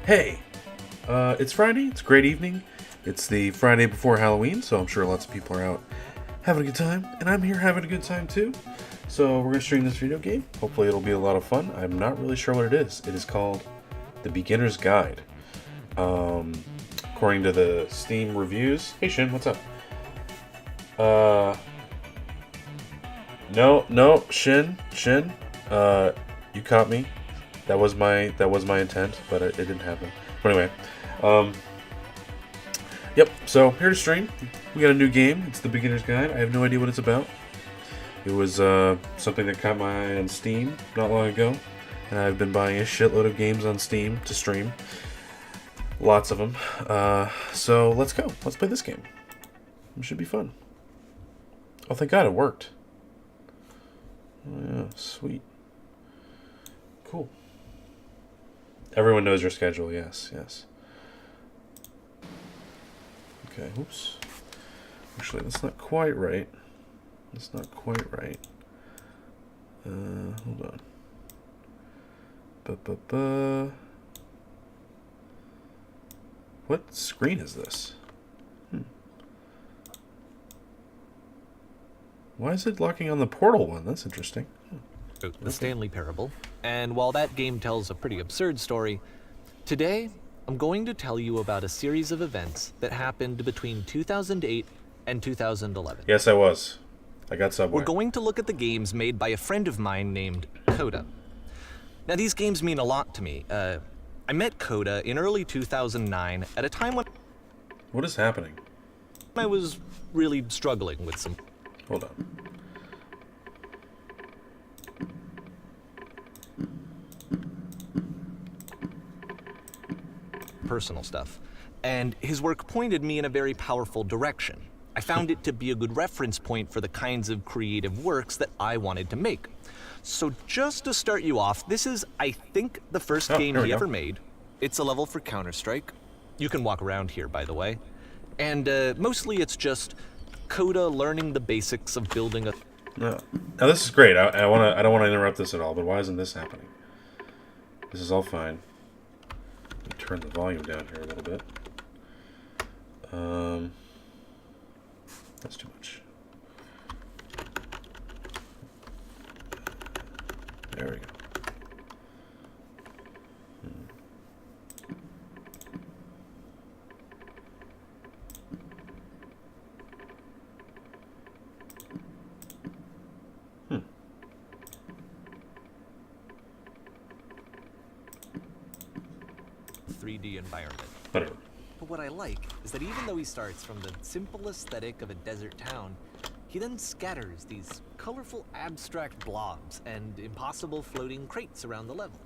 Hey, it's Friday. It's a great evening. It's the Friday before Halloween, so I'm sure lots of people are out having a good time, and I'm here having a good time too. So we're gonna stream this video game. Hopefully, it'll be a lot of fun. I'm not really sure what it is. It is called The Beginner's Guide. According to the Steam reviews. Hey Shin, what's up? Uh, no, Shin, you caught me. That was my intent, but it didn't happen. But anyway, yep. So here to stream. We got a new game. It's the Beginner's Guide. I have no idea what it's about. It was something that caught my eye on Steam not long ago, and I've been buying a shitload of games on Steam to stream. Lots of them. So let's go. Let's play this game. It should be fun. Oh, thank God it worked. Oh, yeah, sweet. Cool. Everyone knows your schedule. Yes. Okay, oops. Actually, that's not quite right. Hold on. What screen is this? Why is it locking on the Portal one? That's interesting. The Stanley Parable, and while that game tells a pretty absurd story, today I'm going to tell you about a series of events that happened between 2008 and 2011. Yes, I was. I got Subway. We're going to look at the games made by a friend of mine named Coda. Now, these games mean a lot to me. I met Coda in early 2009 at a time when What is happening? I was really struggling with some Hold on. personal stuff, and his work pointed me in a very powerful direction. I found it to be a good reference point for the kinds of creative works that I wanted to make. So just to start you off, this is, I think, the first game he ever made. It's a level for Counter-Strike. You can walk around here, by the way. And mostly it's just Coda learning the basics of building a... No. Now this is great. I don't want to interrupt this at all, but why isn't this happening? This is all fine. Let me turn the volume down here a little bit. That's too much. There we go. Hmm. 3D environment. Whatever. But what I like is that even though he starts from the simple aesthetic of a desert town, he then scatters these colorful abstract blobs and impossible floating crates around the level.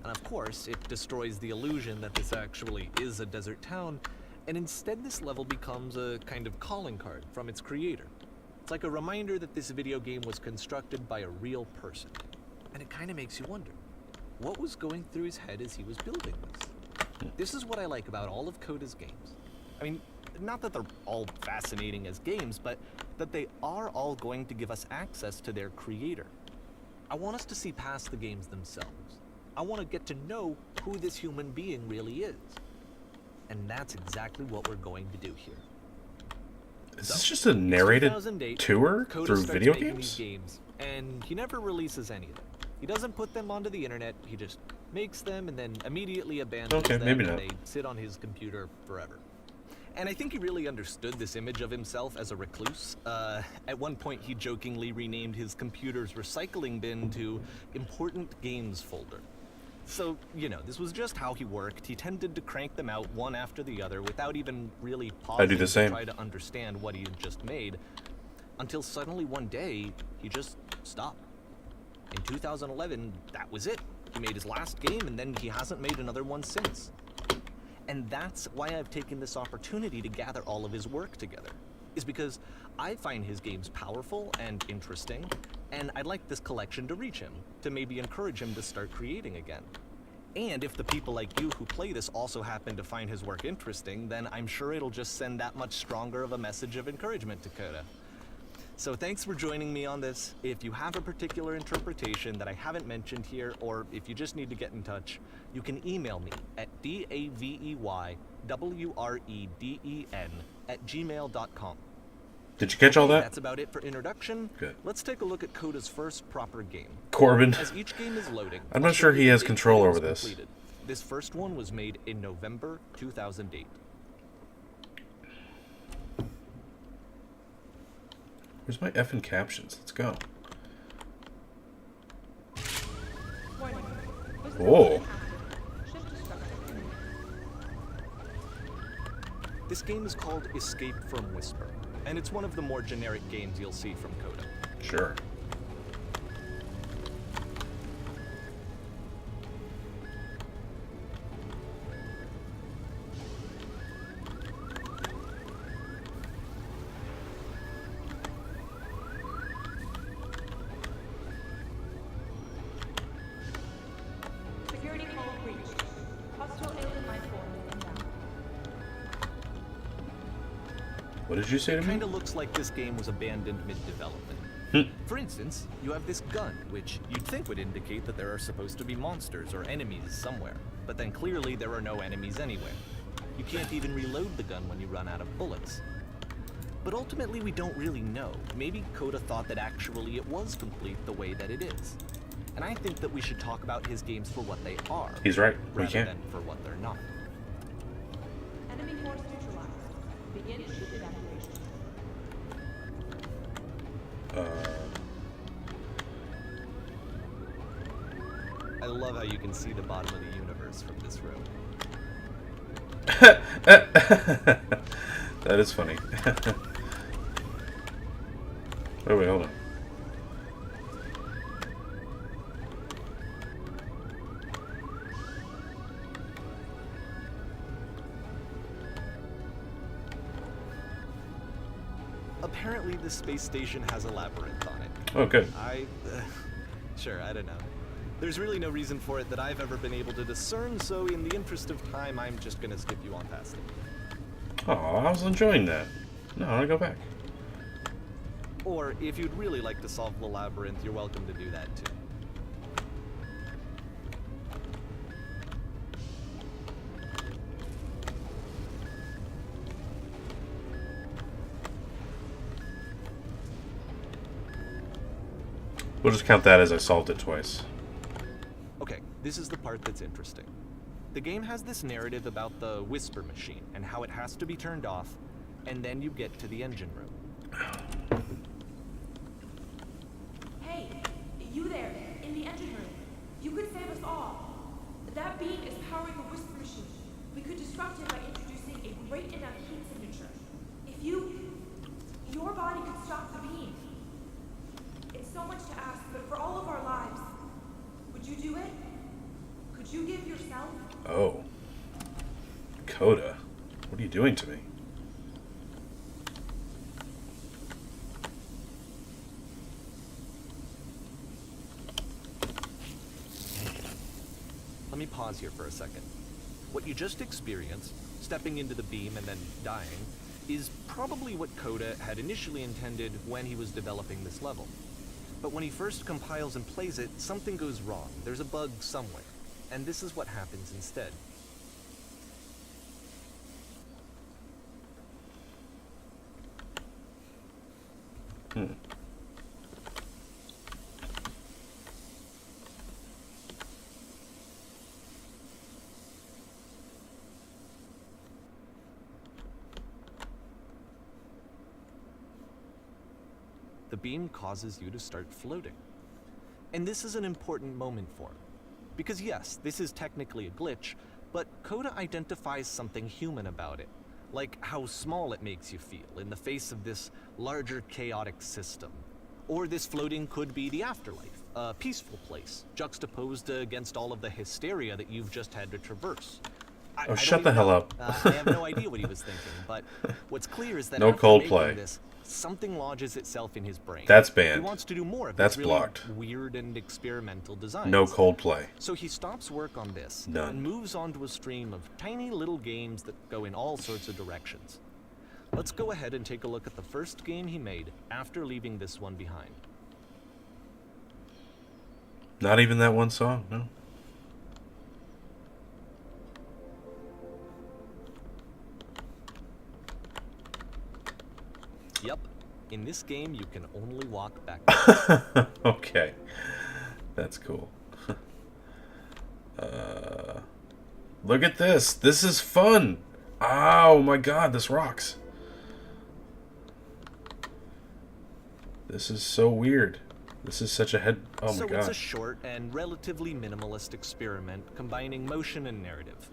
And of course, it destroys the illusion that this actually is a desert town, and instead this level becomes a kind of calling card from its creator. It's like a reminder that this video game was constructed by a real person. And it kind of makes you wonder, what was going through his head as he was building this? This is what I like about all of Coda's games. I mean, not that they're all fascinating as games, but that they are all going to give us access to their creator. I want us to see past the games themselves. I want to get to know who this human being really is. And that's exactly what we're going to do here. Is this just a narrated tour Coda through starts video making games? these games, and he never releases any of them. He doesn't put them onto the internet, he just makes them and then immediately abandons them, maybe and not. they sit on his computer forever. And I think he really understood this image of himself as a recluse. At one point, he jokingly renamed his computer's recycling bin to Important Games Folder. So, you know, this was just how he worked. He tended to crank them out one after the other without even really pausing do the same. to try to understand what he had just made. Until suddenly one day, he just stopped. In 2011, that was it. He made his last game, and then he hasn't made another one since. And that's why I've taken this opportunity to gather all of his work together, is because I find his games powerful and interesting, and I'd like this collection to reach him, to maybe encourage him to start creating again. And if the people like you who play this also happen to find his work interesting, then I'm sure it'll just send that much stronger of a message of encouragement to Coda. So thanks for joining me on this. If you have a particular interpretation that I haven't mentioned here, or if you just need to get in touch, you can email me at daveywreden@gmail.com. Did you catch all that? That's about it for introduction. Good. Let's take a look at Coda's first proper game. Corbin. As each game is loading, I'm not I'll sure show he you has the control date over it was this. completed. This first one was made in November 2008. Where's my effing captions? Let's go. Whoa. This game is called Escape from Whisper, and it's one of the more generic games you'll see from Coda. Sure. Security call reached. Hostile alien life form inbound. What did you say to me? Kinda looks like this game was abandoned mid-development. For instance, you have this gun, which you'd think would indicate that there are supposed to be monsters or enemies somewhere, but then clearly there are no enemies anywhere. You can't even reload the gun when you run out of bullets. But ultimately we don't really know. Maybe Coda thought that actually it was complete the way that it is. And I think that we should talk about his games for what they are, He's right. We rather can't. than for what they're not. Enemy force neutralized. Begin ship evacuation. I love how you can see the bottom of the universe from this room. That is funny. Wait, hold on. Apparently, the space station has a labyrinth on it. Oh, good. Sure, I don't know. There's really no reason for it that I've ever been able to discern, so in the interest of time, I'm just gonna skip you on past it. Oh, I was enjoying that. No, I want to go back. Or, if you'd really like to solve the labyrinth, you're welcome to do that too. We'll just count that as I solved it twice. Okay, this is the part that's interesting. The game has this narrative about the Whisper machine and how it has to be turned off, and then you get to the engine room. Hey, you there, in the engine room. You could save us all. That beam is powering the Whisper machine. We could disrupt it by introducing a great enough heat signature. If your body could stop the beam. It's so much to ask, but for all of our lives, would you do it? Could you give yourself? Oh. Coda. What are you doing to me? Let me pause here for a second. What you just experienced, stepping into the beam and then dying, is probably what Coda had initially intended when he was developing this level. But when he first compiles and plays it, something goes wrong. There's a bug somewhere. And this is what happens instead. The beam causes you to start floating. And this is an important moment for him. Because yes, this is technically a glitch, but Coda identifies something human about it. Like how small it makes you feel in the face of this larger chaotic system. Or this floating could be the afterlife, a peaceful place, juxtaposed against all of the hysteria that you've just had to traverse. I Shut don't the even hell know. up. I have no idea what he was thinking, but what's clear is that No after Coldplay. making this, something lodges itself in his brain. That's banned. He wants to do more of That's these really blocked. weird and experimental designs. No Coldplay. So he stops work on this None. and moves on to a stream of tiny little games that go in all sorts of directions. Let's go ahead and take a look at the first game he made after leaving this one behind. Not even that one song, no. Yep, in this game you can only walk backwards. Okay. That's cool. Look at this. This is fun. Oh my god, this rocks. This is so weird. This is such a head... Oh my god. So it's a short and relatively minimalist experiment combining motion and narrative.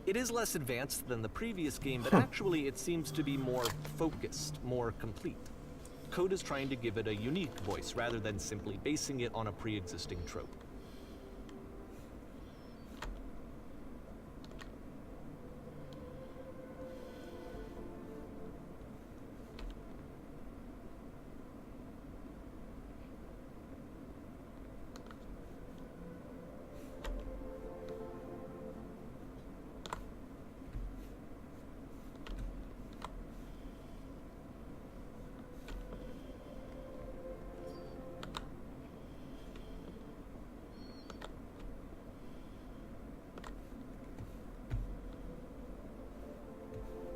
It is less advanced than the previous game, but actually it seems to be more focused, more complete. Code is trying to give it a unique voice rather than simply basing it on a pre-existing trope.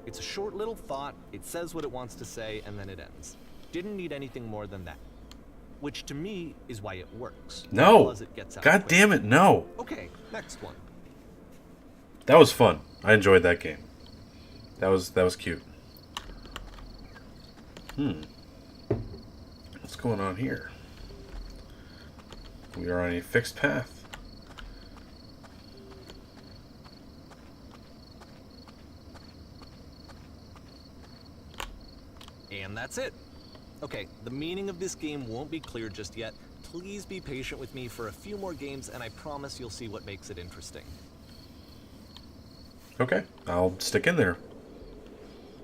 It's a short little thought, it says what it wants to say, and then it ends. Didn't need anything more than that. Which to me is why it works. No! Because it gets out God quick. damn it, no! Okay, next one. That was fun. I enjoyed that game. That was cute. What's going on here? We are on a fixed path. And that's it. Okay, the meaning of this game won't be clear just yet. Please be patient with me for a few more games, and I promise you'll see what makes it interesting. Okay, I'll stick in there.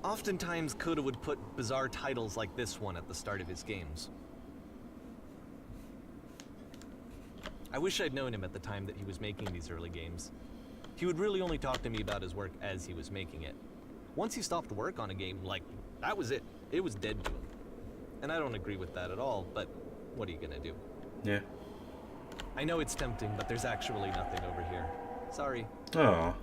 Oftentimes, Coda would put bizarre titles like this one at the start of his games. I wish I'd known him at the time that he was making these early games. He would really only talk to me about his work as he was making it. Once he stopped work on a game, like, that was it. It was dead to him. And I don't agree with that at all, but what are you gonna do? Yeah. I know it's tempting, but there's actually nothing over here. Sorry. Oh.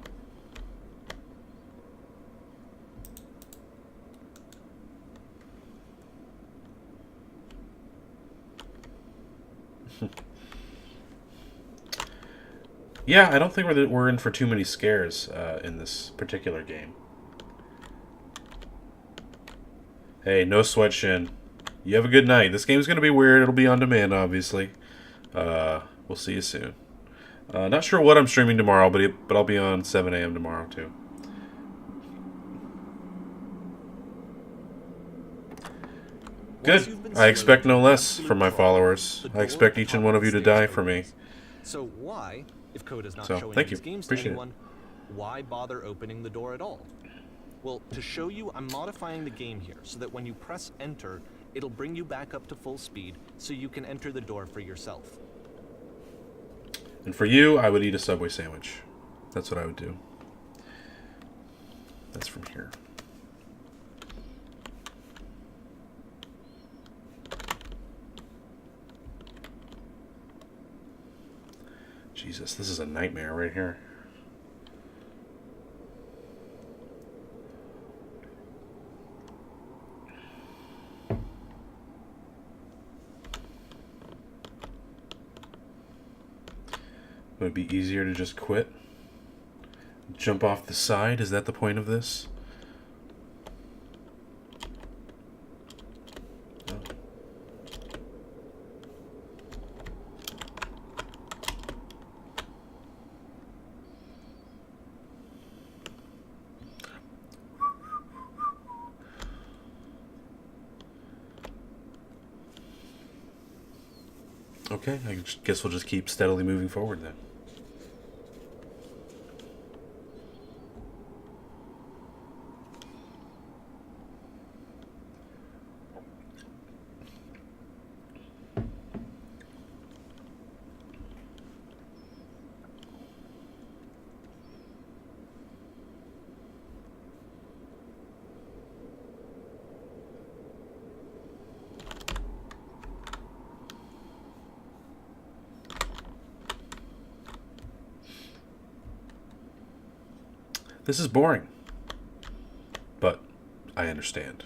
Yeah, I don't think we're in for too many scares in this particular game. Hey, no sweat, Shin. You have a good night. This game's going to be weird. It'll be on demand, obviously. We'll see you soon. Not sure what I'm streaming tomorrow, but I'll be on 7 a.m. tomorrow, too. Good. I expect no less from my followers. I expect each and one of you to die for me. So why, if Coda's not So, showing thank these you. games to Appreciate it. anyone, why bother opening the door at all? Well, to show you, I'm modifying the game here so that when you press enter, it'll bring you back up to full speed so you can enter the door for yourself. And for you, I would eat a Subway sandwich. That's what I would do. That's from here. Jesus, this is a nightmare right here. Would it be easier to just quit? Jump off the side? Is that the point of this? No. Okay, I guess we'll just keep steadily moving forward then. This is boring. But I understand.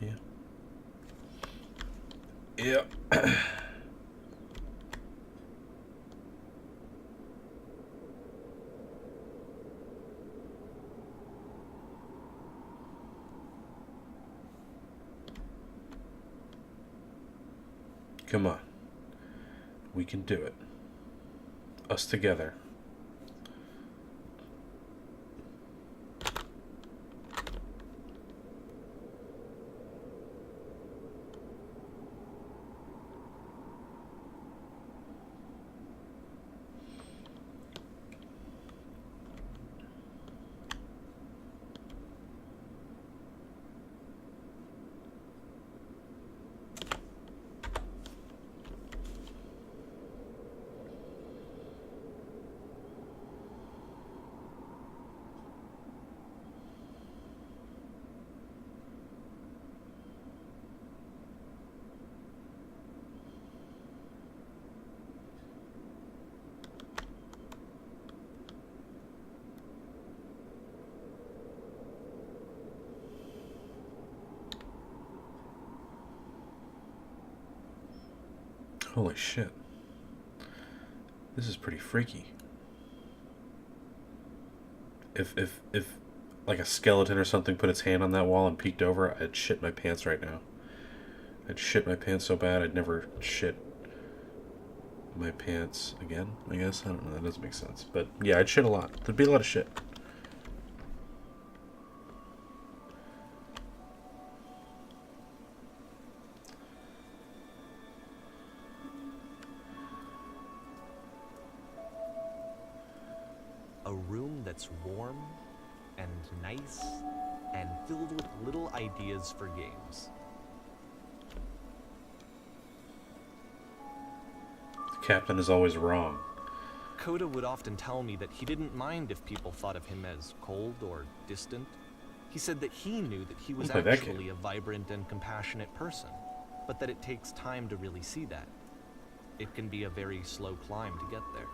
Yeah. Yep. Come on. We can do it. Us together. Holy shit. This is pretty freaky. If like a skeleton or something put its hand on that wall and peeked over, I'd shit my pants right now. I'd shit my pants so bad I'd never shit my pants again, I guess. I don't know, that doesn't make sense. But yeah, I'd shit a lot. There'd be a lot of shit. A room that's warm and nice and filled with little ideas for games. The captain is always wrong. Coda would often tell me that he didn't mind if people thought of him as cold or distant. He said that he knew that he was I'll play that actually game. a vibrant and compassionate person, but that it takes time to really see that. It can be a very slow climb to get there.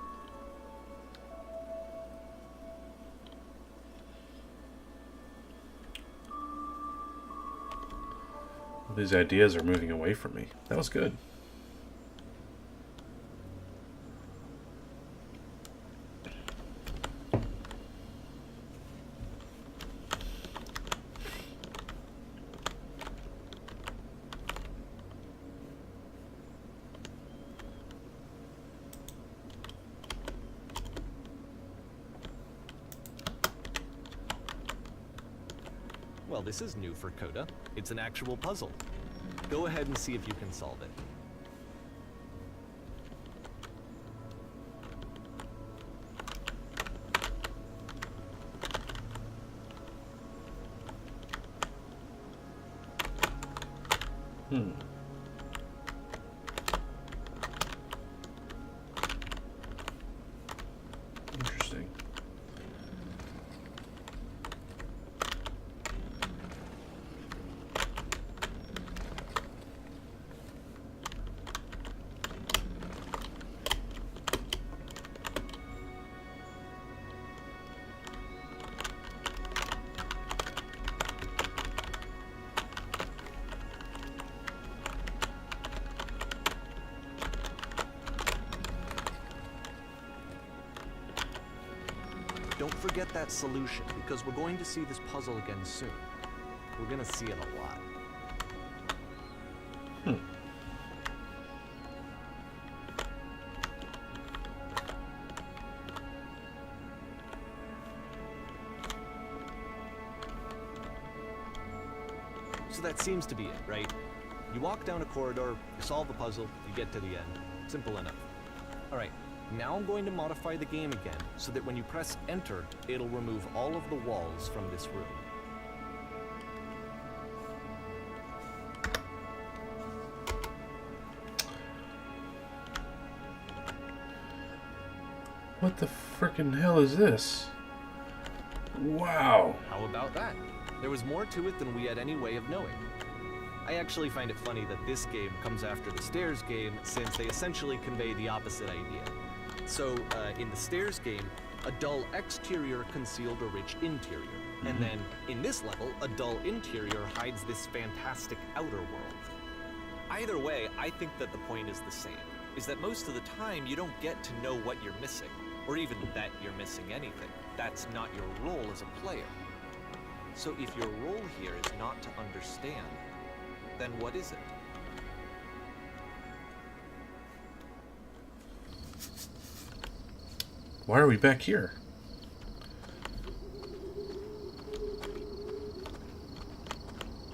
These ideas are moving away from me. That was good. Well, this is new for Coda. It's an actual puzzle. Go ahead and see if you can solve it. Interesting. forget that solution, because we're going to see this puzzle again soon. We're gonna see it a lot. So that seems to be it, right? You walk down a corridor, you solve a puzzle, you get to the end. Simple enough. Alright, now I'm going to modify the game again, so that when you press enter, it'll remove all of the walls from this room. What the frickin' hell is this? Wow. How about that? There was more to it than we had any way of knowing. I actually find it funny that this game comes after the Stairs game, since they essentially convey the opposite idea. So, in the Stairs game, a dull exterior concealed a rich interior. And then, in this level, a dull interior hides this fantastic outer world. Either way, I think that the point is the same, is that most of the time you don't get to know what you're missing, or even that you're missing anything. That's not your role as a player. So if your role here is not to understand, then what is it? Why are we back here?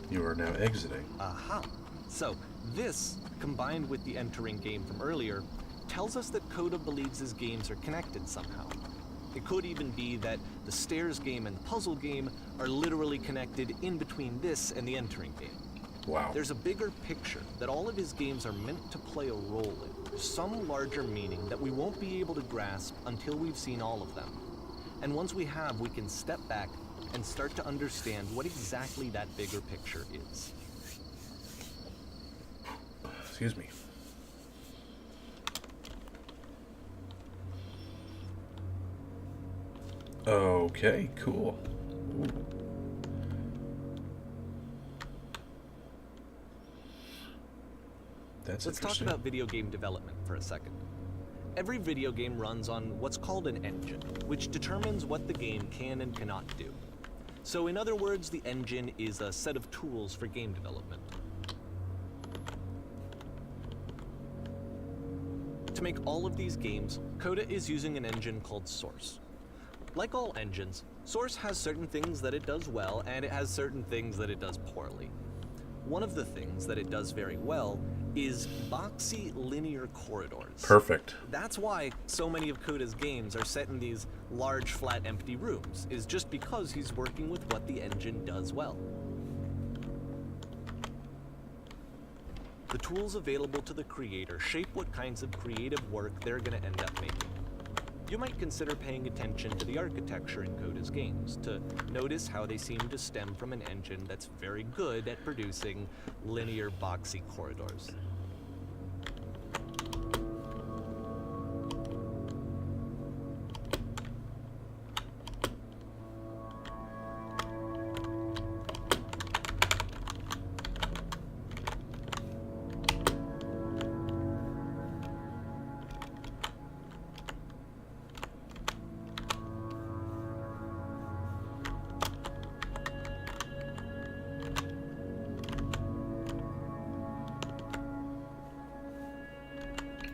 You are now exiting. Aha. So this, combined with the entering game from earlier, tells us that Coda believes his games are connected somehow. It could even be that the Stairs game and the puzzle game are literally connected in between this and the entering game. Wow. There's a bigger picture that all of his games are meant to play a role in, some larger meaning that we won't be able to grasp until we've seen all of them. And once we have, we can step back and start to understand what exactly that bigger picture is. Excuse me. Okay, cool. Ooh. That's Let's talk interesting. about video game development for a second. Every video game runs on what's called an engine, which determines what the game can and cannot do. So in other words, the engine is a set of tools for game development. To make all of these games, Coda is using an engine called Source. Like all engines, Source has certain things that it does well, and it has certain things that it does poorly. One of the things that it does very well is boxy linear corridors. Perfect. That's why so many of Coda's games are set in these large, flat, empty rooms, is just because he's working with what the engine does well. The tools available to the creator shape what kinds of creative work they're going to end up making. You might consider paying attention to the architecture in Coda's games to notice how they seem to stem from an engine that's very good at producing linear, boxy corridors.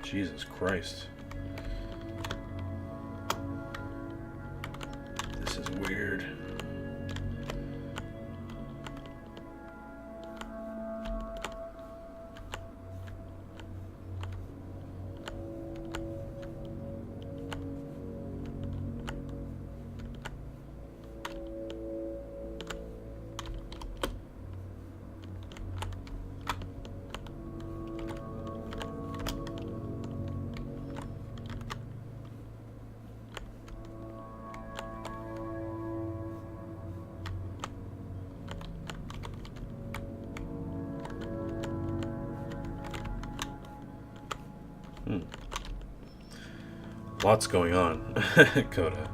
Jesus Christ. This is weird. Lots going on, Coda.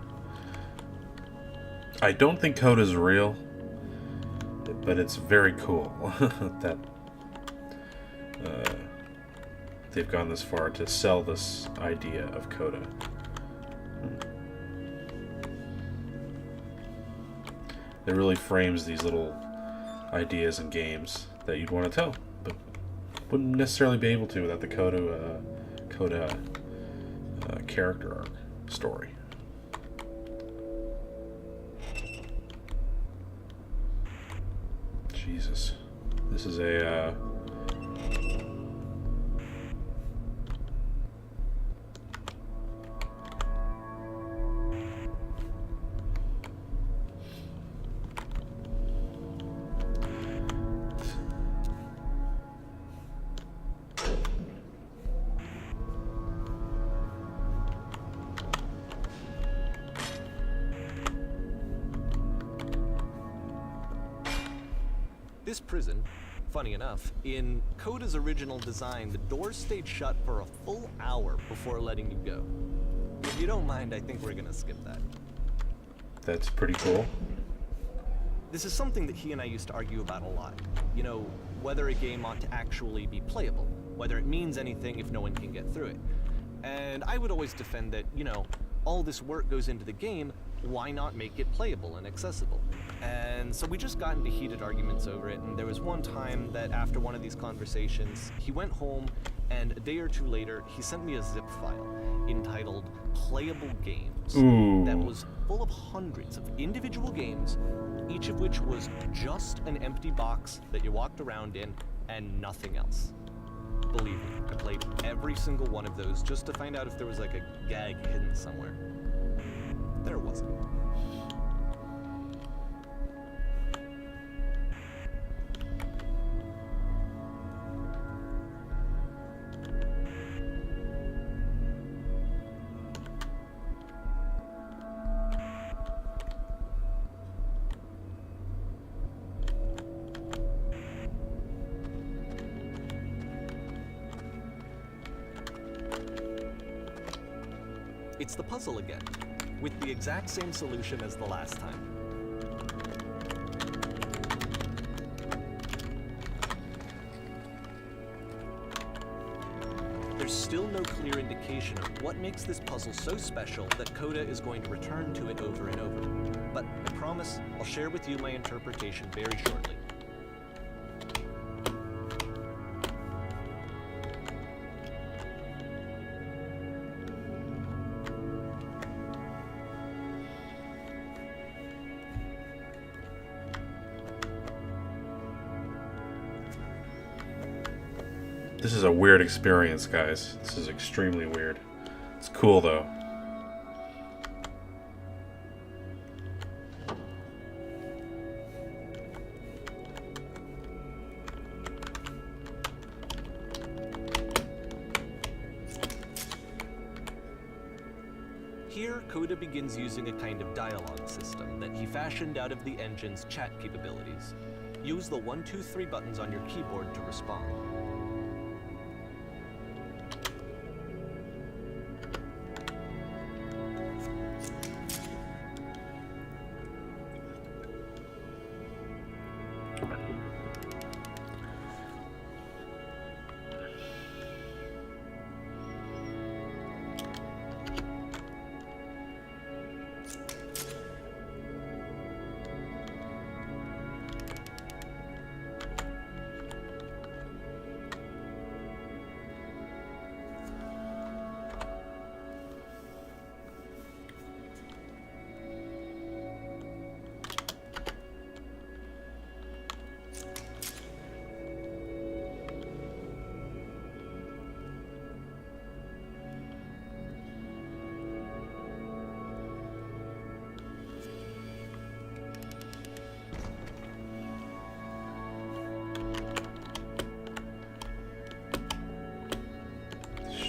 I don't think Coda's real, but it's very cool that they've gone this far to sell this idea of Coda. It really frames these little ideas and games that you'd want to tell, but wouldn't necessarily be able to without the Coda character arc story. Jesus. This is a This prison, funny enough, in Coda's original design, the doors stayed shut for a full hour before letting you go. If you don't mind, I think we're gonna skip that. that's pretty cool. This is something that he and I used to argue about a lot. You know, whether a game ought to actually be playable, whether it means anything if no one can get through it. And I would always defend that, you know, all this work goes into the game, why not make it playable and accessible? And so we just got into heated arguments over it, and there was one time that after one of these conversations, he went home, and a day or two later, he sent me a zip file entitled Playable Games. Ooh. That was full of hundreds of individual games, each of which was just an empty box that you walked around in and nothing else. Believe me, I played every single one of those just to find out if there was like a gag hidden somewhere. There wasn't. It's the puzzle again, with the exact same solution as the last time. There's still no clear indication of what makes this puzzle so special that Coda is going to return to it over and over. But I promise I'll share with you my interpretation very shortly. This is a weird experience, guys. This is extremely weird. It's cool, though. Here, Coda begins using a kind of dialogue system that he fashioned out of the engine's chat capabilities. Use the 1, 2, 3 buttons on your keyboard to respond.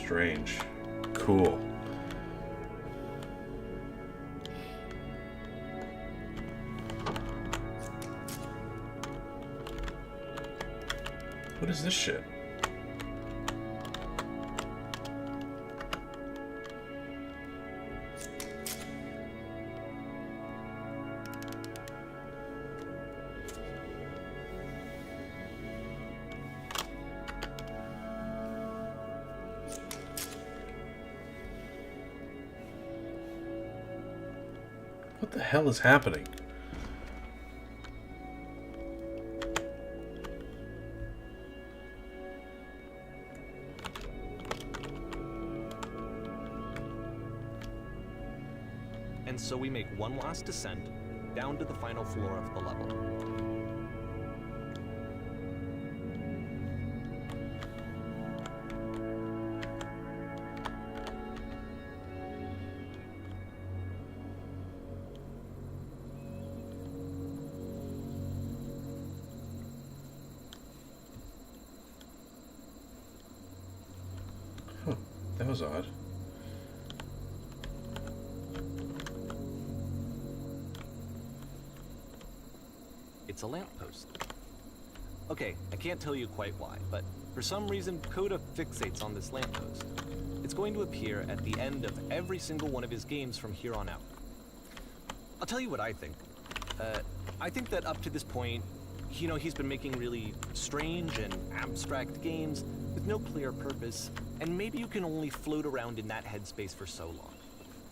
Strange. Cool. What is this shit? What the hell is happening? so we make one last descent down to the final floor of the level. Huh, that was odd. It's a lamppost. Okay, I can't tell you quite why, but for some reason, Coda fixates on this lamppost. It's going to appear at the end of every single one of his games from here on out. I'll tell you what I think. I think that up to this point, he's been making really strange and abstract games with no clear purpose, and maybe you can only float around in that headspace for so long.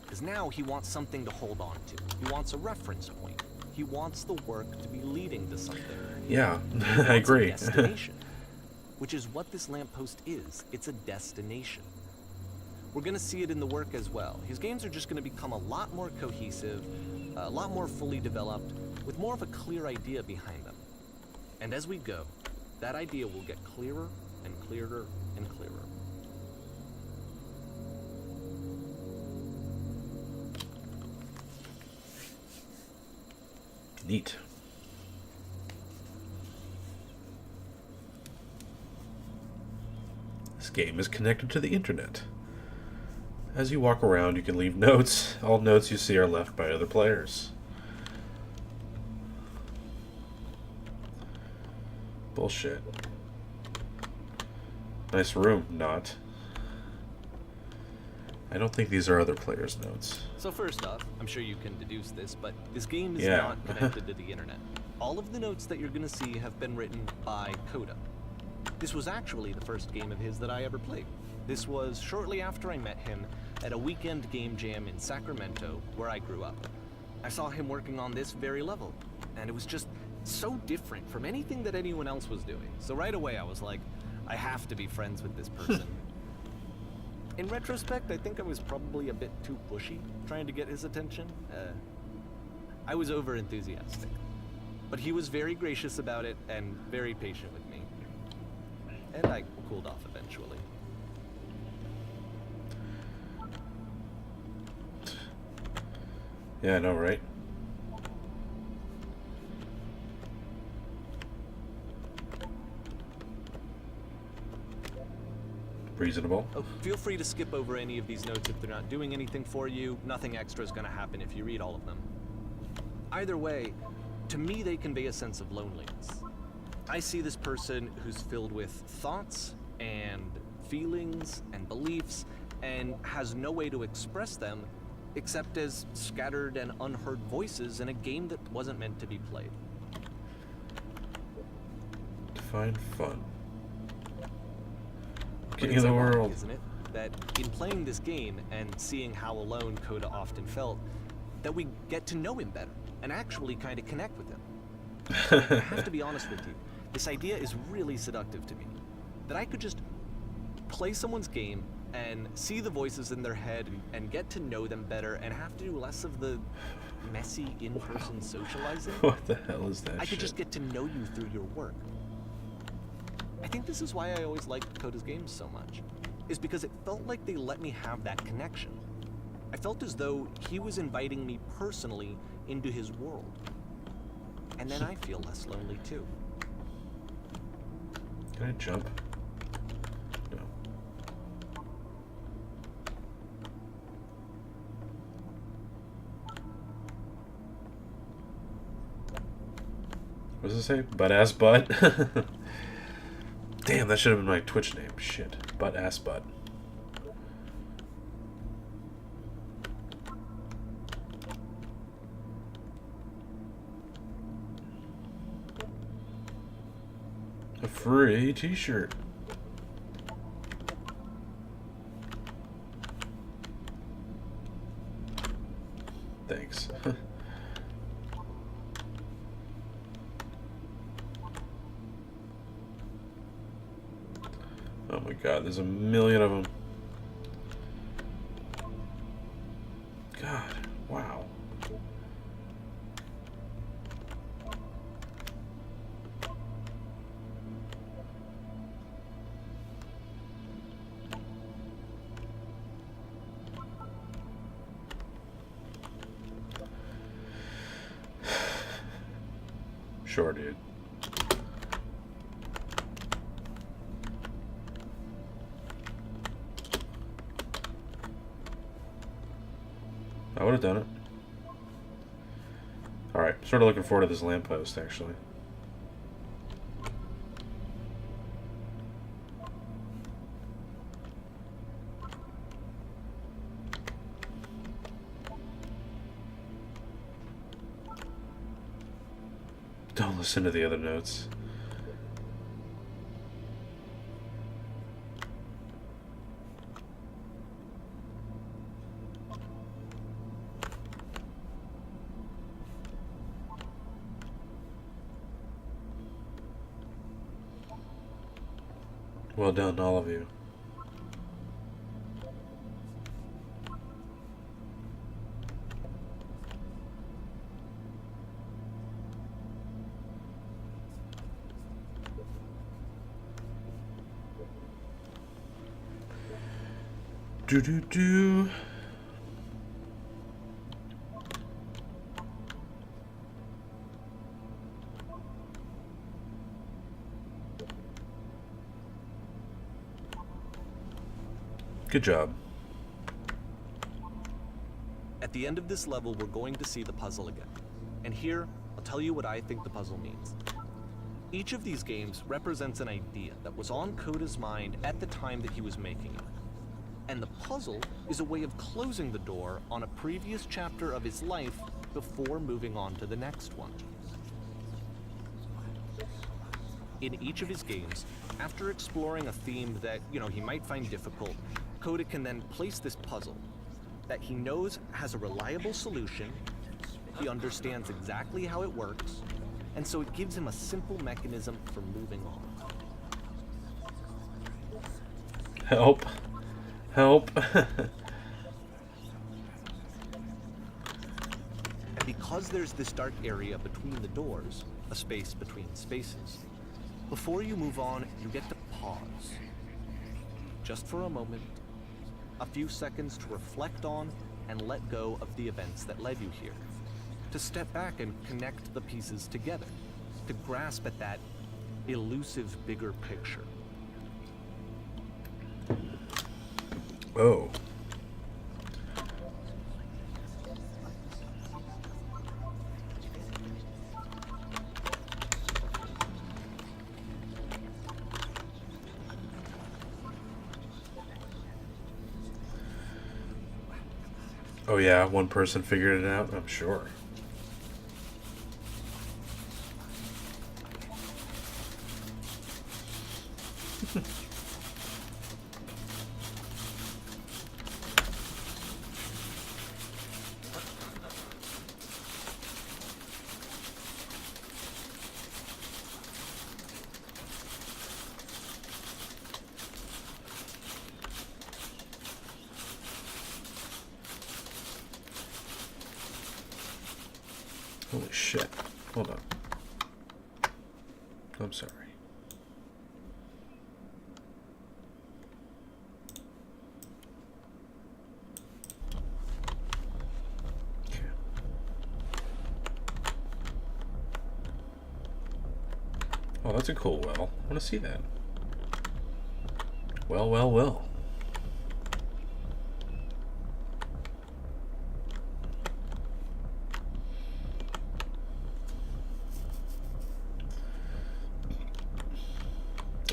Because now he wants something to hold on to. He wants a reference point. He wants the work to be leading to something. Yeah, He I wants a agree. destination, which is what this lamppost is. It's a destination. We're going to see it in the work as well. His games are just going to become a lot more cohesive, a lot more fully developed, with more of a clear idea behind them. And as we go, that idea will get clearer and clearer and clearer. Neat. This game is connected to the internet. As you walk around, you can leave notes. All notes you see are left by other players. Bullshit. Nice room, not. I don't think these are other players' notes. So first off, I'm sure you can deduce this, but this game is Yeah. not connected to the internet. All of the notes that you're going to see have been written by Coda. This was actually the first game of his that I ever played. This was shortly after I met him at a weekend game jam in Sacramento, where I grew up. I saw him working on this very level, and it was just so different from anything that anyone else was doing. So right away I was like, I have to be friends with this person. In retrospect, I think I was probably a bit too pushy, trying to get his attention. I was over-enthusiastic. But he was very gracious about it and very patient with me. And I cooled off eventually. Yeah, I know, right? Reasonable. Oh, feel free to skip over any of these notes if they're not doing anything for you. Nothing extra is going to happen if you read all of them. Either way, to me they convey a sense of loneliness. I see this person who's filled with thoughts and feelings and beliefs and has no way to express them except as scattered and unheard voices in a game that wasn't meant to be played. Define fun. But King of it's the ironic, world. isn't it? That in playing this game and seeing how alone Coda often felt, that we get to know him better and actually kind of connect with him. I have to be honest with you, this idea is really seductive to me. That I could just play someone's game and see the voices in their head and get to know them better and have to do less of the messy in-person socializing. What the hell is that I shit? could just get to know you through your work. I think this is why I always liked Coda's games so much, is because it felt like they let me have that connection. I felt as though he was inviting me personally into his world. And then I feel less lonely too. Can I jump? No. What does it say? Butt ass butt? Damn, that should have been my Twitch name. Shit. Butt ass butt. A free t-shirt. Thanks. Oh my god, there's a million of them. God, wow. Sure, dude. I would have done it. Alright, sort of looking forward to this lamppost, actually. Don't listen to the other notes. Well done, all of you. Do. Good job. At the end of this level, we're going to see the puzzle again. And here, I'll tell you what I think the puzzle means. Each of these games represents an idea that was on Coda's mind at the time that he was making it. And the puzzle is a way of closing the door on a previous chapter of his life before moving on to the next one. In each of his games, after exploring a theme that, he might find difficult, Coda can then place this puzzle that he knows has a reliable solution, he understands exactly how it works, and so it gives him a simple mechanism for moving on. Help. Help. And because there's this dark area between the doors, a space between spaces, before you move on, you get to pause. Just for a moment, a few seconds to reflect on and let go of the events that led you here. To step back and connect the pieces together. To grasp at that elusive bigger picture. Oh. Oh yeah, one person figured it out, I'm sure. Holy shit. Hold on. I'm sorry. Okay. Oh, that's a cool well. I want to see that. Well.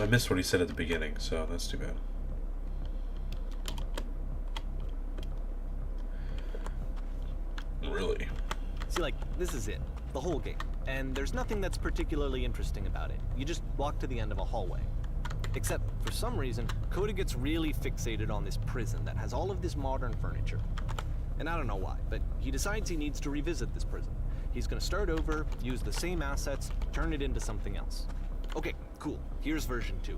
I missed what he said at the beginning, so that's too bad. Really? See, this is it. The whole game. And there's nothing that's particularly interesting about it. You just walk to the end of a hallway. Except, for some reason, Coda gets really fixated on this prison that has all of this modern furniture. And I don't know why, but he decides he needs to revisit this prison. He's gonna start over, use the same assets, turn it into something else. Okay, cool. Here's version 2.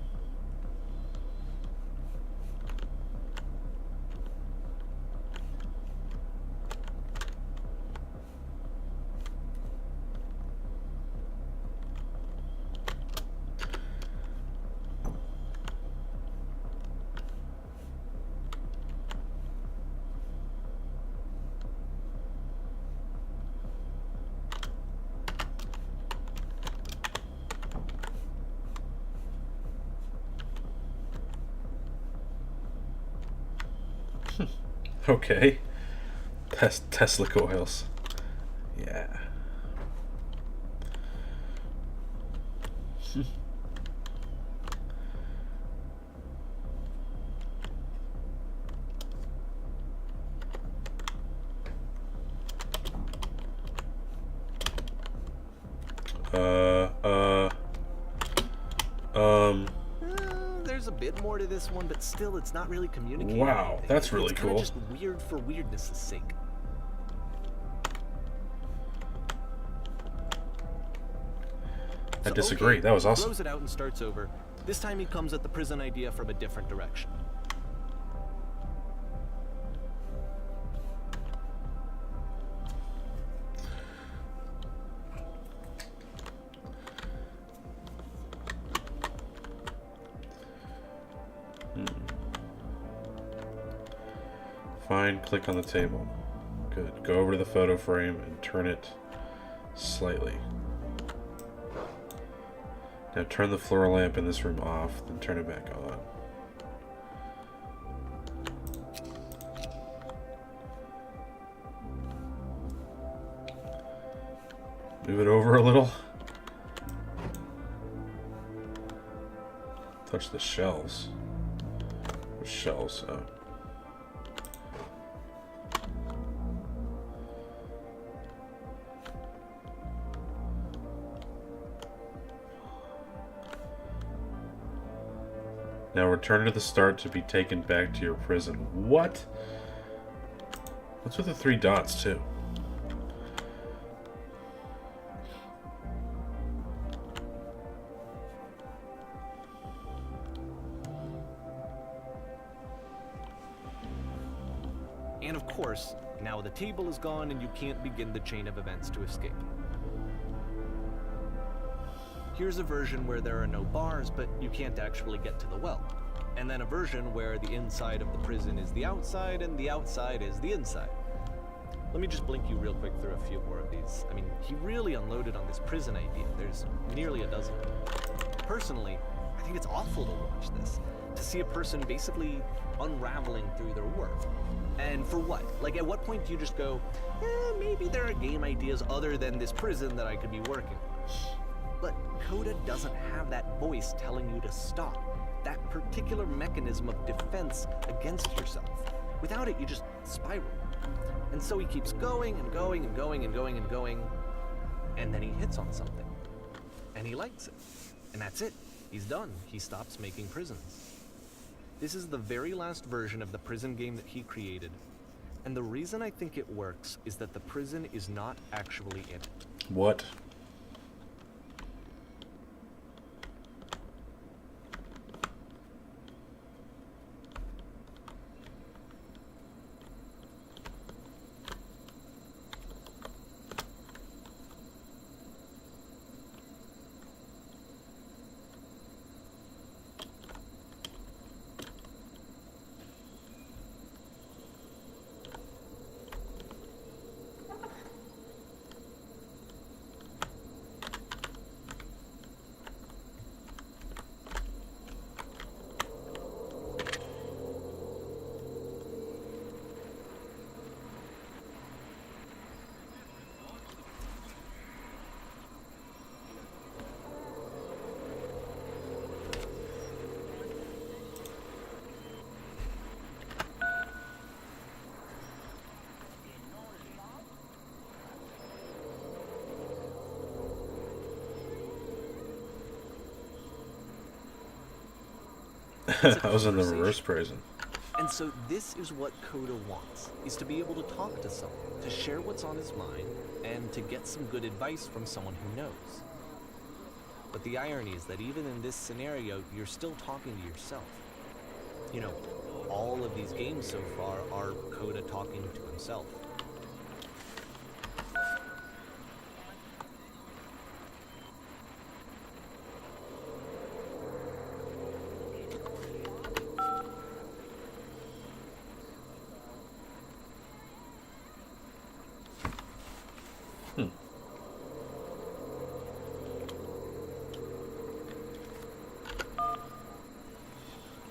Okay. Tesla coils. Yeah. There's a bit more to this one, but still, it's not really communicating. Wow, anything. that's really it's kinda cool. just weird for weirdness' sake. I So, disagree. okay, That was he awesome. throws it out and starts over. This time he comes at the prison idea from a different direction. Fine, click on the table. Good. Go over to the photo frame and turn it slightly. Now turn the floor lamp in this room off, then turn it back on. Move it over a little. Touch the shelves. What shelves? Oh. Now return to the start to be taken back to your prison. What? What's with the 3 dots, too? And of course, now the table is gone and you can't begin the chain of events to escape. Here's a version where there are no bars, but you can't actually get to the well. And then a version where the inside of the prison is the outside and the outside is the inside. Let me just blink you real quick through a few more of these. I mean, he really unloaded on this prison idea. There's nearly a dozen. Personally, I think it's awful to watch this. To see a person basically unraveling through their work. And for what? Like, at what point do you just go, maybe there are game ideas other than this prison that I could be working on? But Coda doesn't have that voice telling you to stop. That particular mechanism of defense against yourself. Without it, you just spiral. And so he keeps going and going and going and going and going. And then he hits on something. And he likes it. And that's it. He's done. He stops making prisons. This is the very last version of the prison game that he created. And the reason I think it works is that the prison is not actually in it. What? I was in the reverse prison. And so this is what Coda wants, is to be able to talk to someone, to share what's on his mind, and to get some good advice from someone who knows. But the irony is that even in this scenario, you're still talking to yourself. You know, all of these games so far are Coda talking to himself.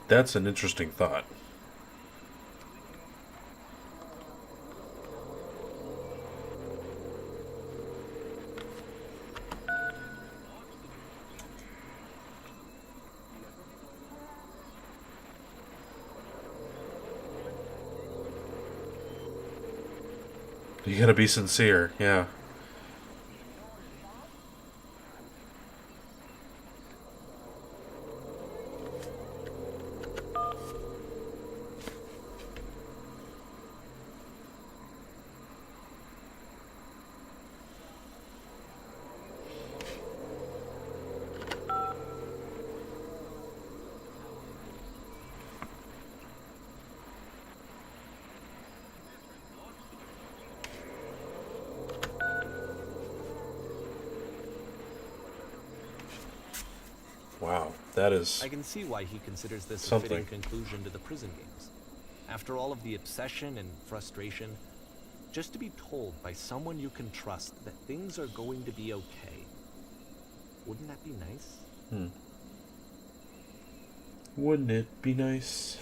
That's an interesting thought. You gotta be sincere, yeah. Wow, that is I can see why he considers this a something. fitting conclusion to the prison games. After all of the obsession and frustration, just to be told by someone you can trust that things are going to be okay. Wouldn't that be nice? Wouldn't it be nice?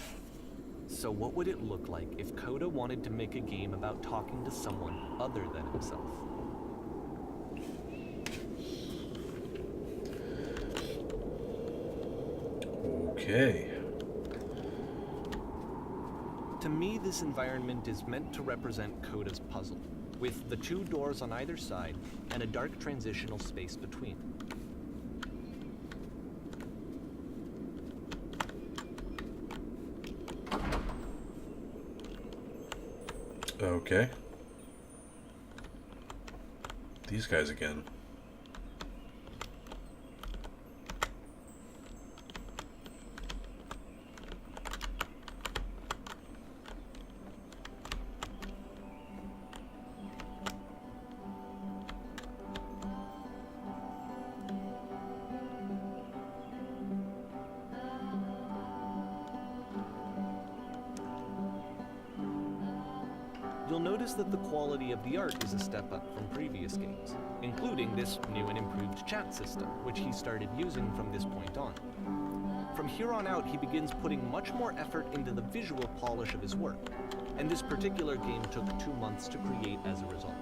So what would it look like if Coda wanted to make a game about talking to someone other than himself? Okay. To me, this environment is meant to represent Coda's puzzle, with the two doors on either side and a dark transitional space between. Okay. These guys again. You'll notice that the quality of the art is a step up from previous games, including this new and improved chat system, which he started using from this point on. From here on out, he begins putting much more effort into the visual polish of his work, and this particular game took 2 months to create as a result.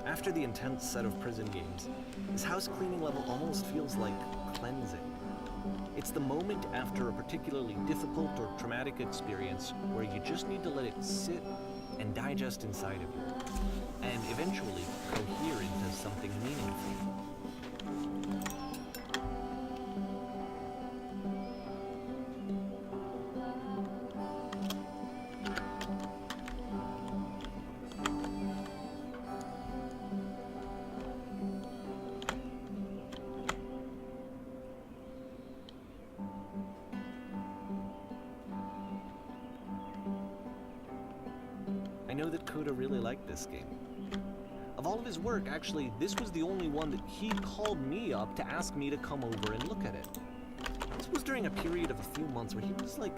After the intense set of prison games, this house cleaning level almost feels like cleansing. It's the moment after a particularly difficult or traumatic experience where you just need to let it sit and digest inside of you, and eventually cohere into something meaningful. I know that Coda really liked this game. Of Of all of his work, actually, this was the only one that he called me up to ask me to come over and look at it. This was during a period of a few months where he was like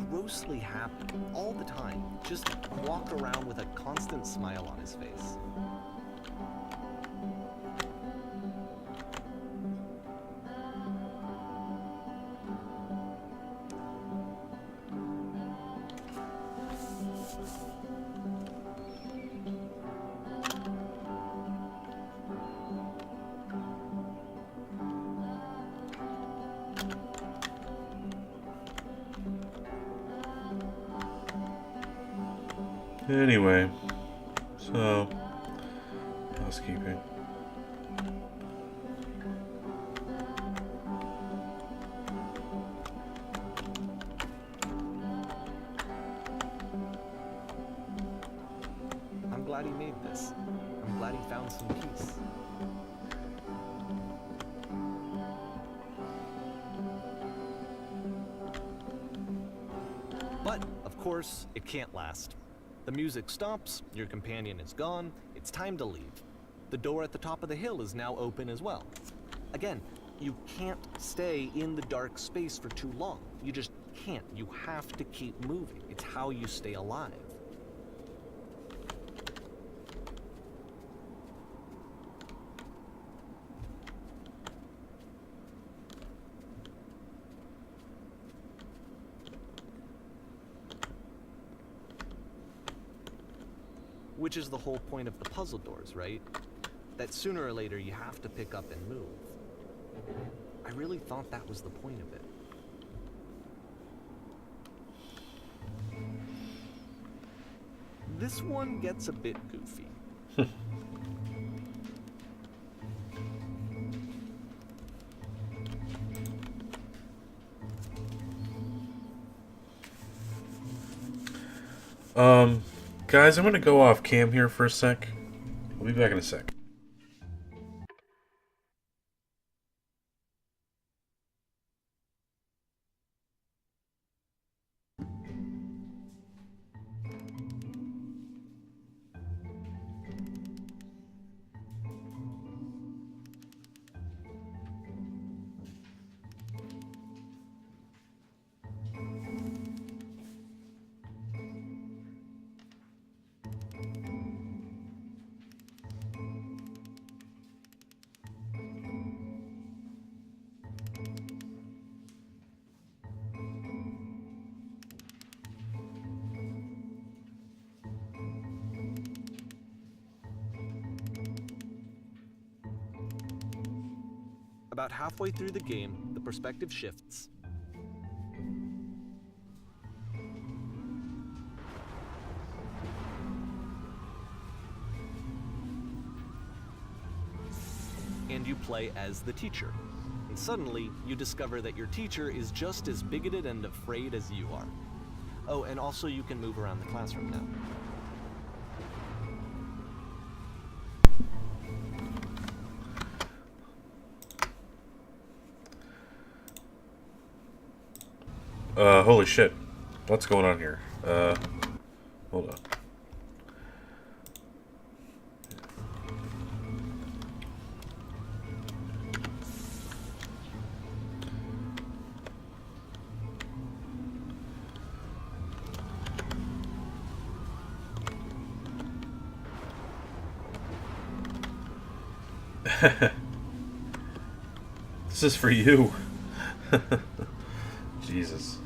grossly happy all the time. Just walked around with a constant smile on his face. Anyway, so housekeeping. I'm glad he made this. I'm glad he found some peace. But, of course, it can't last. The music stops, your companion is gone, it's time to leave. The door at the top of the hill is now open as well. Again, you can't stay in the dark space for too long. You just can't. You have to keep moving. It's how you stay alive. Which is the whole point of the puzzle doors, right? That sooner or later you have to pick up and move. I really thought that was the point of it. This one gets a bit goofy. Guys, I'm gonna go off cam here for a sec. I'll be back in a sec. About halfway through the game, the perspective shifts. And you play as the teacher. And suddenly, you discover that your teacher is just as bigoted and afraid as you are. Oh, and also you can move around the classroom now. Holy shit. What's going on here? Hold on. This is for you. Jesus.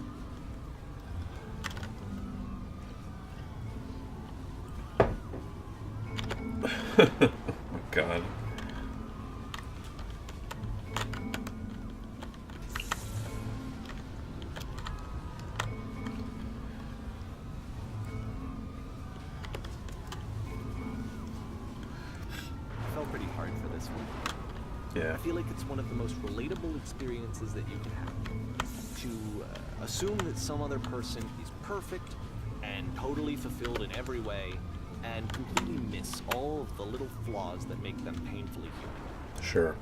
Oh my God. I felt pretty hard for this one. Yeah. I feel like it's one of the most relatable experiences that you can have. To assume that some other person is perfect and totally fulfilled in every way, and completely miss all of the little flaws that make them painfully human. Sure.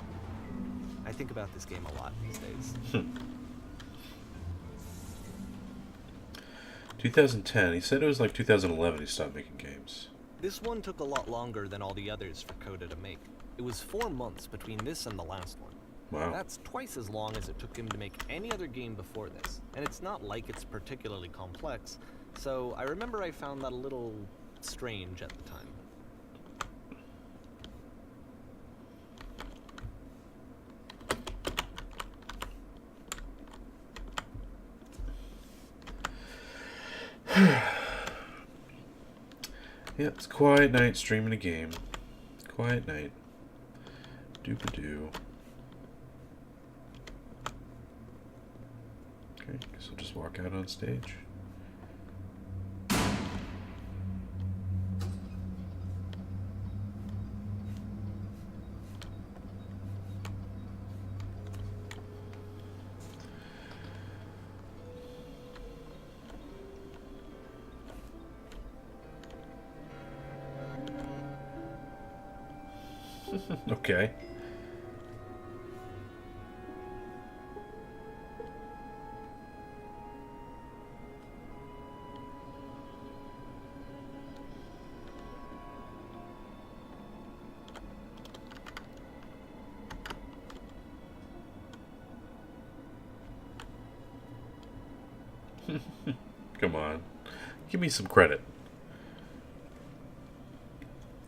I think about this game a lot these days. 2010. He said it was like 2011 he stopped making games. This one took a lot longer than all the others for Coda to make. It was 4 months between this and the last one. Wow. That's twice as long as it took him to make any other game before this, and it's not like it's particularly complex, so I remember I found that a little strange at the time. Yeah, it's quiet night streaming a game. Quiet night. Doop-a-doo. Okay, guess I'll just walk out on stage. Okay. Come on. Give me some credit.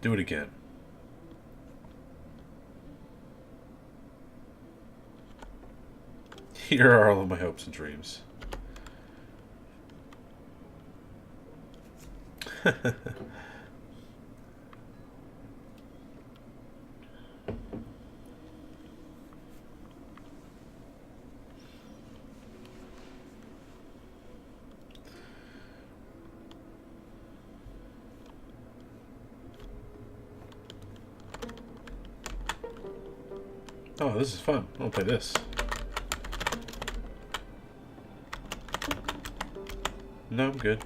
Do it again. Here are all of my hopes and dreams. Oh, this is fun. I'll play this. No, I'm good.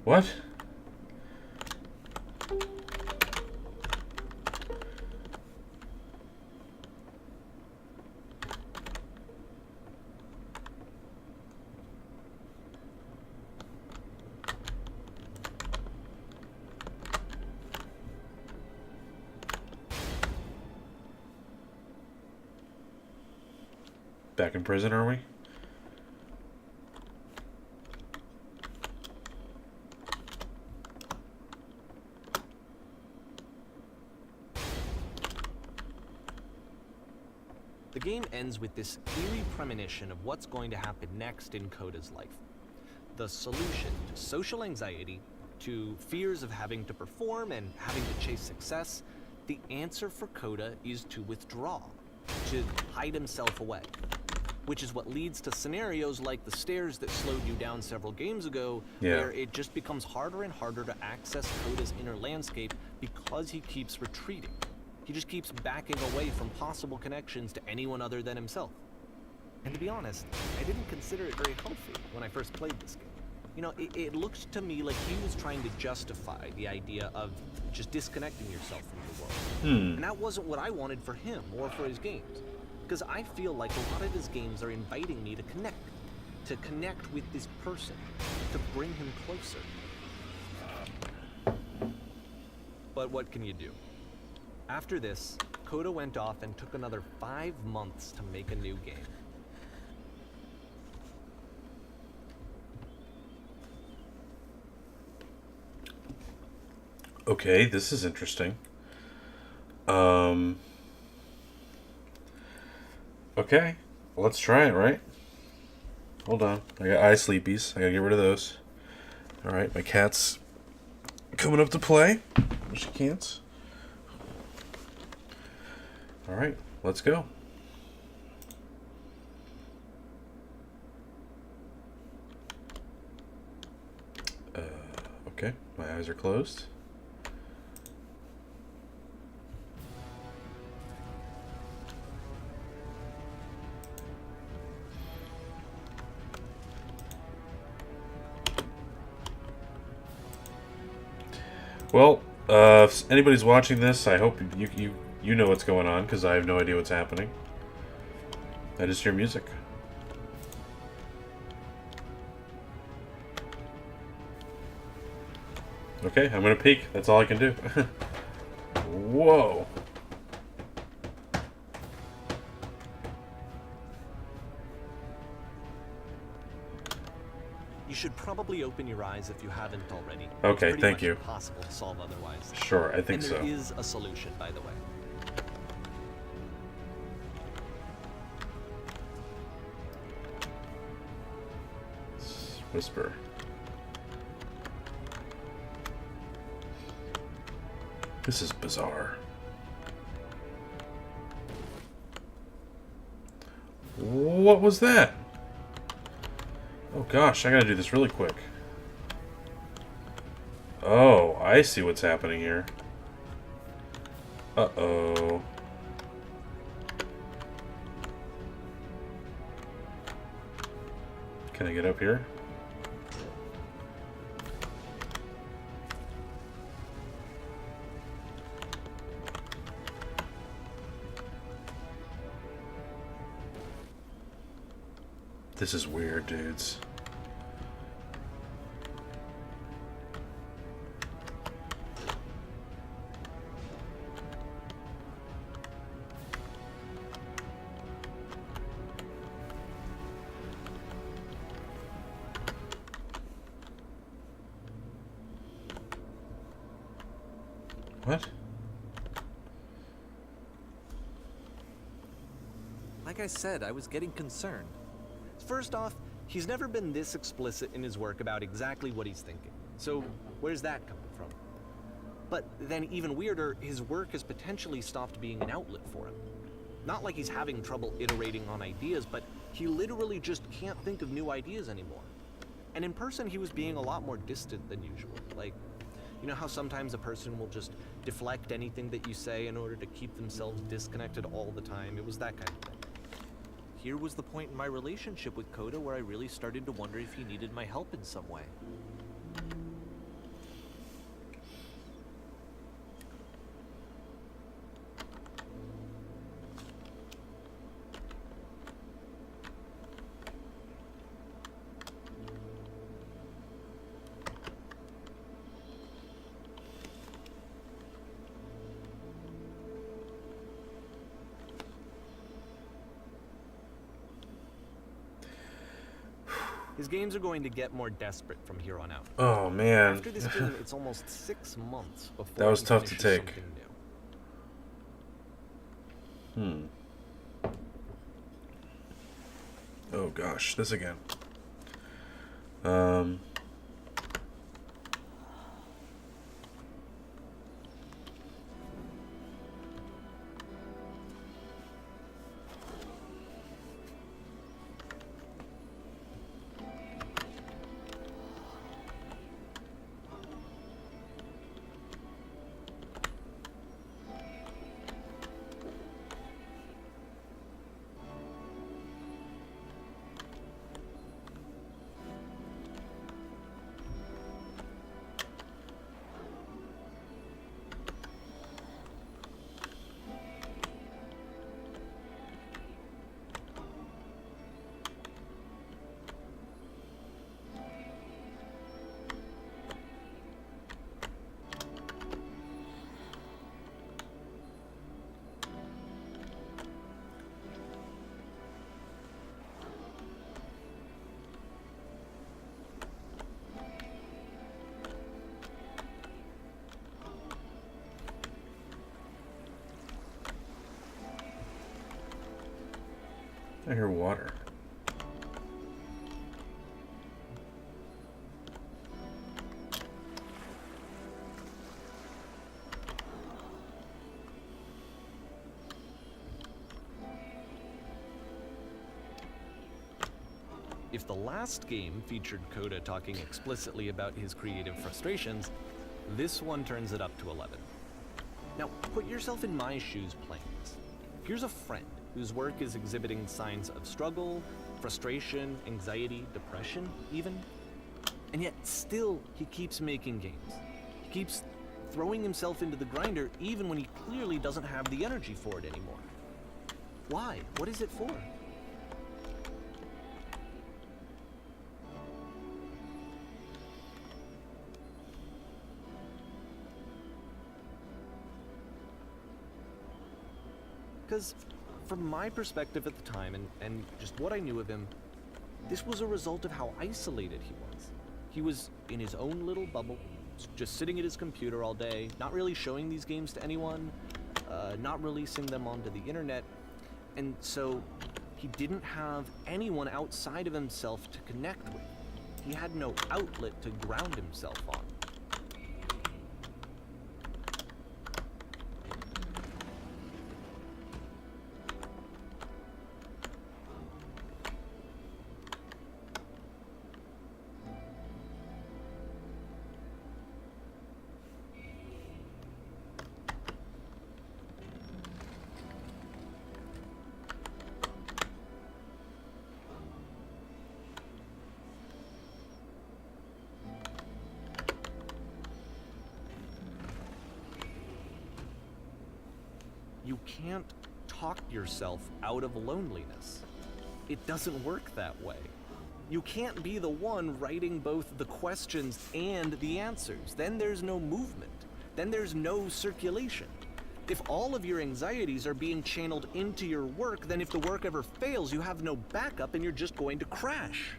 What? Back in prison, are we? The game ends with this eerie premonition of what's going to happen next in Coda's life. The solution to social anxiety, to fears of having to perform and having to chase success, the answer for Coda is to withdraw, to hide himself away. Which is what leads to scenarios like the stairs that slowed you down several games ago, where it just becomes harder and harder to access Coda's inner landscape because he keeps retreating. He just keeps backing away from possible connections to anyone other than himself. And to be honest, I didn't consider it very healthy when I first played this game. You know, it looked to me like he was trying to justify the idea of just disconnecting yourself from the world. And that wasn't what I wanted for him or for his games. Because I feel like a lot of his games are inviting me to connect with this person, to bring him closer. But what can you do? After this, Coda went off and took another 5 months to make a new game. Okay, this is interesting. Okay, well, let's try it, right? Hold on. I got eye sleepies. I gotta get rid of those. Alright, my cat's coming up to play. She can't. Alright, let's go. Okay, my eyes are closed. Well, if anybody's watching this, I hope you know what's going on, because I have no idea what's happening. I just hear music. Okay, I'm gonna peek. That's all I can do. Whoa. You should probably open your eyes if you haven't already. Okay, it's thank pretty you. much impossible to solve otherwise. Sure, I think and so. there is a solution, by the way. Whisper. This is bizarre. What was that? Oh gosh, I gotta do this really quick. Oh, I see what's happening here. Uh-oh. Can I get up here? This is weird, dudes. What? Like I said, I was getting concerned. First off, he's never been this explicit in his work about exactly what he's thinking. So, where's that coming from? But then, even weirder, his work has potentially stopped being an outlet for him. Not like he's having trouble iterating on ideas, but he literally just can't think of new ideas anymore. And in person, he was being a lot more distant than usual. Like, you know how sometimes a person will just deflect anything that you say in order to keep themselves disconnected all the time? It was that kind of thing. Here was the point in my relationship with Coda where I really started to wonder if he needed my help in some way. His games are going to get more desperate from here on out. Oh man. After this game, it's almost 6 months before That was he tough to finishes take. something new. Oh gosh, this again. I hear water. If the last game featured Coda talking explicitly about his creative frustrations, this one turns it up to 11. Now, put yourself in my shoes playing this. Here's a friend whose work is exhibiting signs of struggle, frustration, anxiety, depression, even. And yet, still, he keeps making games. He keeps throwing himself into the grinder even when he clearly doesn't have the energy for it anymore. Why? What is it for? Because from my perspective at the time, and just what I knew of him, this was a result of how isolated he was. He was in his own little bubble, just sitting at his computer all day, not really showing these games to anyone, not releasing them onto the internet, and so he didn't have anyone outside of himself to connect with. He had no outlet to ground himself on. You can't talk yourself out of loneliness. It doesn't work that way. You can't be the one writing both the questions and the answers. Then there's no movement. Then there's no circulation. If all of your anxieties are being channeled into your work, then if the work ever fails, you have no backup and you're just going to crash.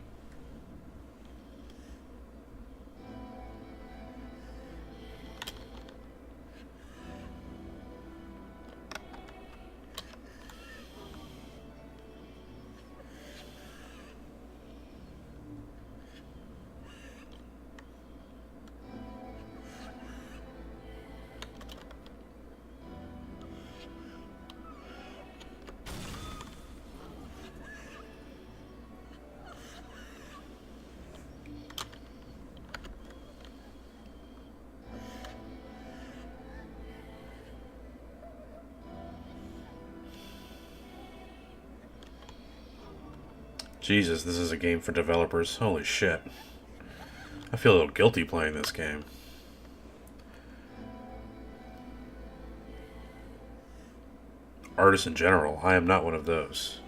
Jesus, this is a game for developers. Holy shit. I feel a little guilty playing this game. Artists in general, I am not one of those.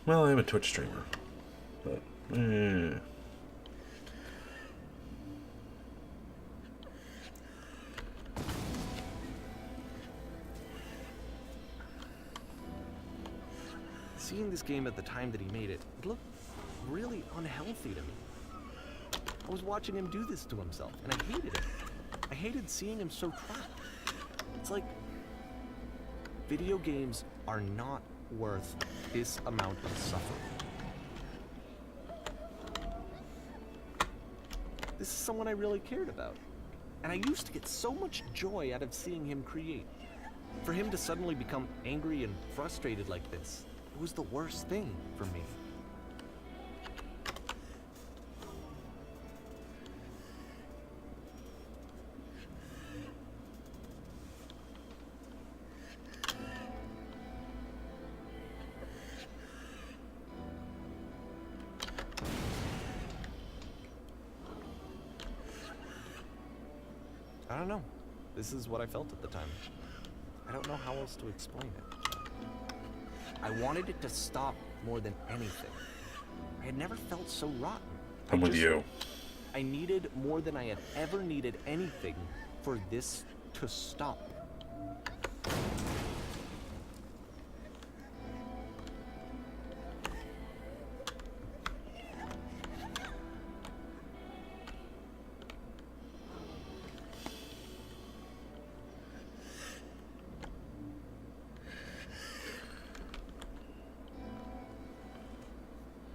Well, I am a Twitch streamer. But, Seeing this game at the time that he made it, it looked really unhealthy to me. I was watching him do this to himself, and I hated it. I hated seeing him so trapped. It's like video games are not worth this amount of suffering. This is someone I really cared about, and I used to get so much joy out of seeing him create. For him to suddenly become angry and frustrated like this, it was the worst thing for me. I don't know. This is what I felt at the time. I don't know how else to explain it. I wanted it to stop more than anything. I had never felt so rotten. I'm with you. I needed more than I had ever needed anything for this to stop.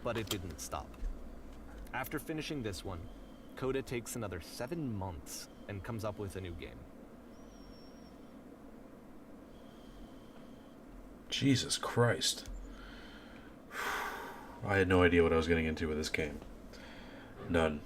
But it didn't stop. After finishing this one, Coda takes another 7 months and comes up with a new game. Jesus Christ. I had no idea what I was getting into with this game. None.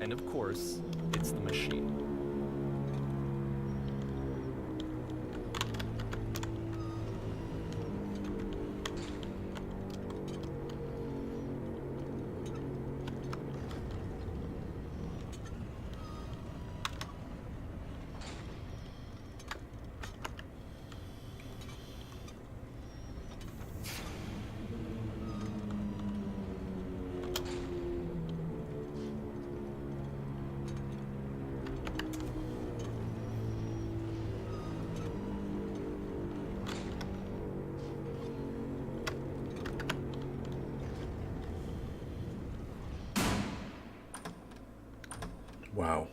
And of course, it's the machine. Wow.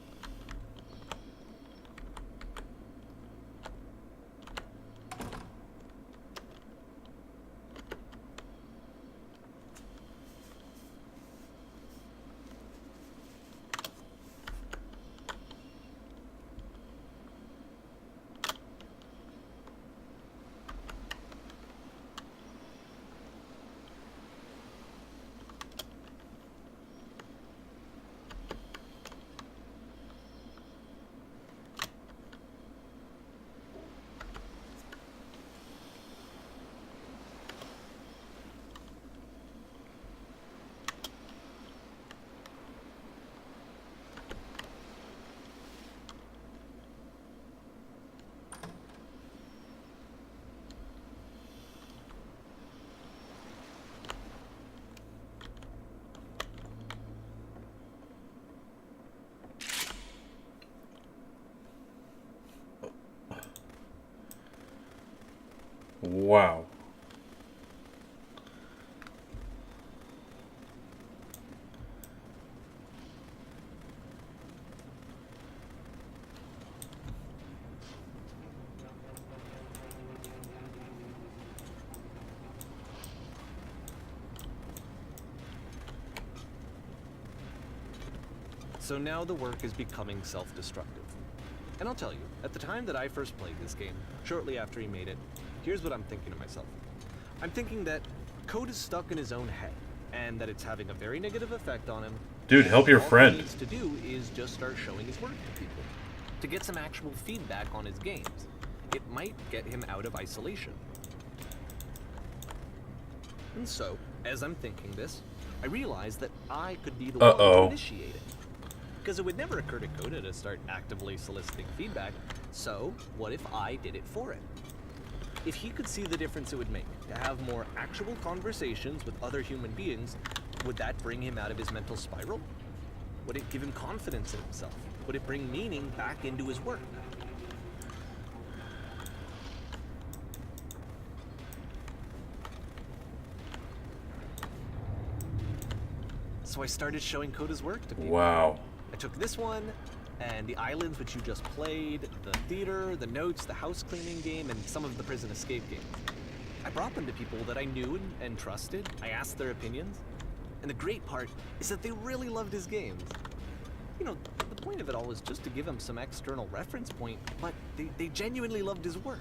Wow. So now the work is becoming self-destructive. And I'll tell you, at the time that I first played this game, shortly after he made it, here's what I'm thinking to myself. I'm thinking that Code is stuck in his own head, and that it's having a very negative effect on him. Dude, help your All friend. he needs to do is just start showing his work to people, to get some actual feedback on his games. It might get him out of isolation. And so, as I'm thinking this, I realize that I could be the one to initiate it. Because it would never occur to Coda to start actively soliciting feedback, so what if I did it for him? If he could see the difference it would make to have more actual conversations with other human beings, would that bring him out of his mental spiral? Would it give him confidence in himself? Would it bring meaning back into his work? So I started showing Coda's work to people. Wow. I took this one, and the islands which you just played, the theater, the notes, the house cleaning game, and some of the prison escape games. I brought them to people that I knew and trusted. I asked their opinions. And the great part is that they really loved his games. You know, the point of it all was just to give him some external reference point, but they genuinely loved his work.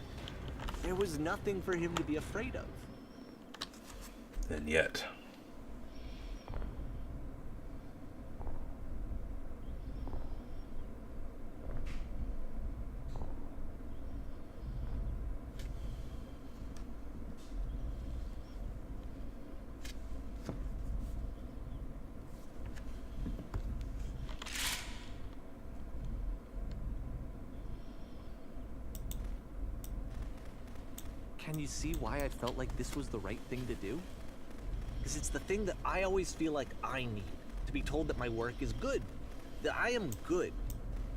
There was nothing for him to be afraid of. And yet. Can you see why I felt like this was the right thing to do? Because it's the thing that I always feel like I need, to be told that my work is good, that I am good.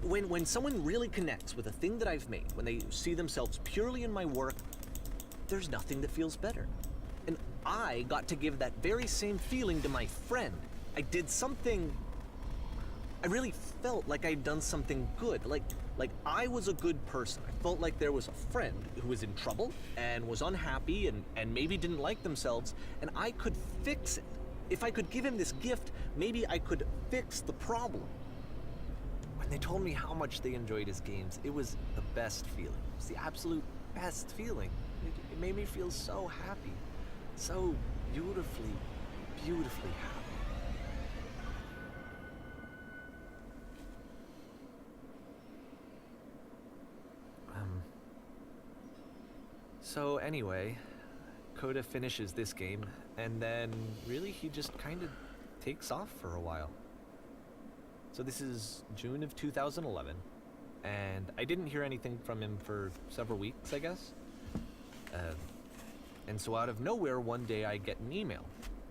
When someone really connects with a thing that I've made, when they see themselves purely in my work, there's nothing that feels better. And I got to give that very same feeling to my friend. I did something... I really felt like I'd done something good, like I was a good person. I felt like there was a friend who was in trouble and was unhappy and maybe didn't like themselves, and I could fix it. If I could give him this gift, maybe I could fix the problem. When they told me how much they enjoyed his games, it was the best feeling. It was the absolute best feeling. It made me feel so happy, so beautifully, beautifully happy. So anyway, Coda finishes this game, and then really he just kind of takes off for a while. So this is June of 2011, and I didn't hear anything from him for several weeks, I guess. And so out of nowhere, one day I get an email,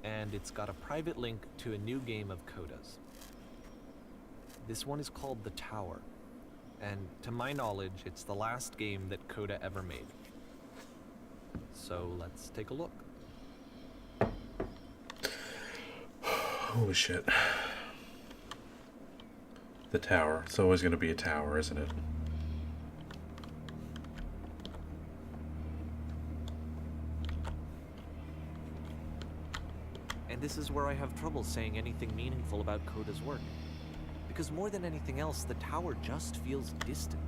and it's got a private link to a new game of Coda's. This one is called The Tower, and to my knowledge, it's the last game that Coda ever made. So let's take a look. Holy shit. The tower. It's always going to be a tower, isn't it? And this is where I have trouble saying anything meaningful about Coda's work. Because more than anything else, the tower just feels distant.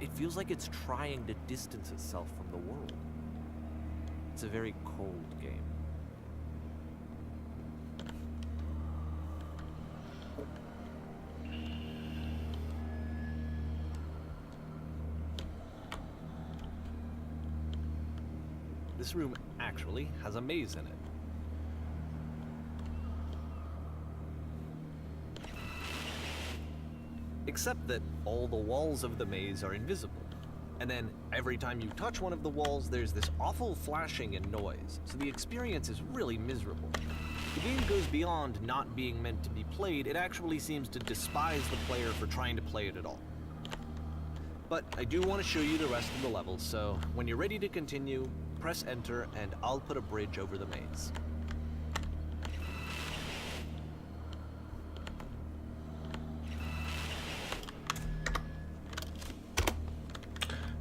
It feels like it's trying to distance itself from the world. It's a very cold game. This room actually has a maze in it. Except that all the walls of the maze are invisible. And then every time you touch one of the walls, there's this awful flashing and noise. So the experience is really miserable. The game goes beyond not being meant to be played. It actually seems to despise the player for trying to play it at all. But I do want to show you the rest of the levels, so when you're ready to continue, press enter and I'll put a bridge over the maze.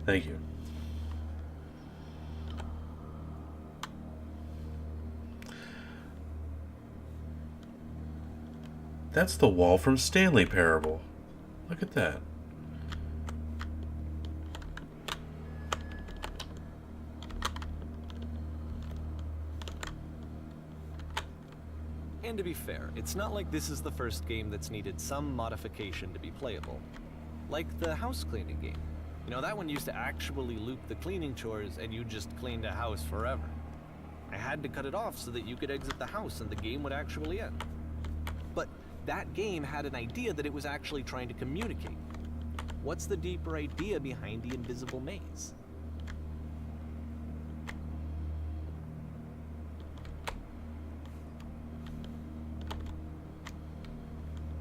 Thank you. That's the wall from Stanley Parable. Look at that. And to be fair, it's not like this is the first game that's needed some modification to be playable. Like the house cleaning game. You know, that one used to actually loop the cleaning chores and you just cleaned a house forever. I had to cut it off so that you could exit the house and the game would actually end. But that game had an idea that it was actually trying to communicate. What's the deeper idea behind the invisible maze?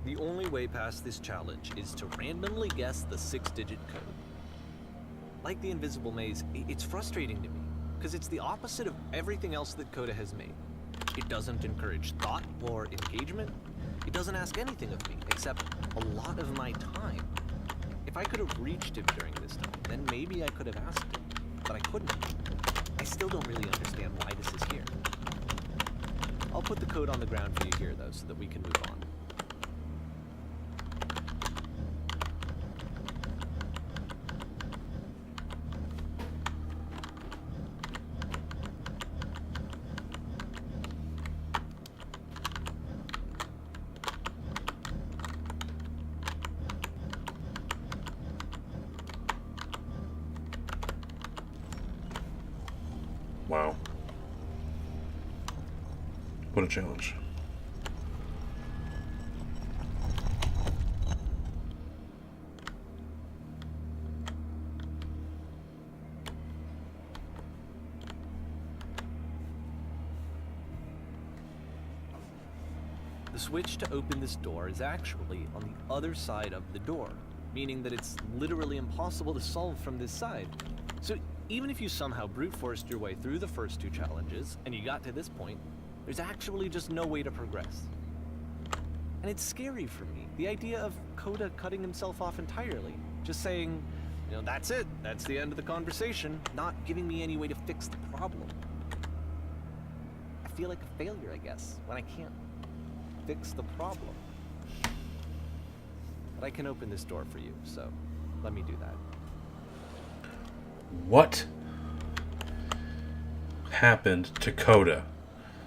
The only way past this challenge is to randomly guess the 6-digit code. Like the invisible maze, it's frustrating to me, because it's the opposite of everything else that Coda has made. It doesn't encourage thought or engagement. It doesn't ask anything of me, except a lot of my time. If I could have reached him during this time, then maybe I could have asked him, but I couldn't. I still don't really understand why this is here. I'll put the code on the ground for you here, though, so that we can move on. Wow. What a challenge. The switch to open this door is actually on the other side of the door, meaning that it's literally impossible to solve from this side. So even if you somehow brute forced your way through the first 2 challenges, and you got to this point, there's actually just no way to progress. And it's scary for me, the idea of Coda cutting himself off entirely, just saying, you know, that's it, that's the end of the conversation, not giving me any way to fix the problem. I feel like a failure, I guess, when I can't fix the problem. But I can open this door for you, so let me do that. What happened to Coda?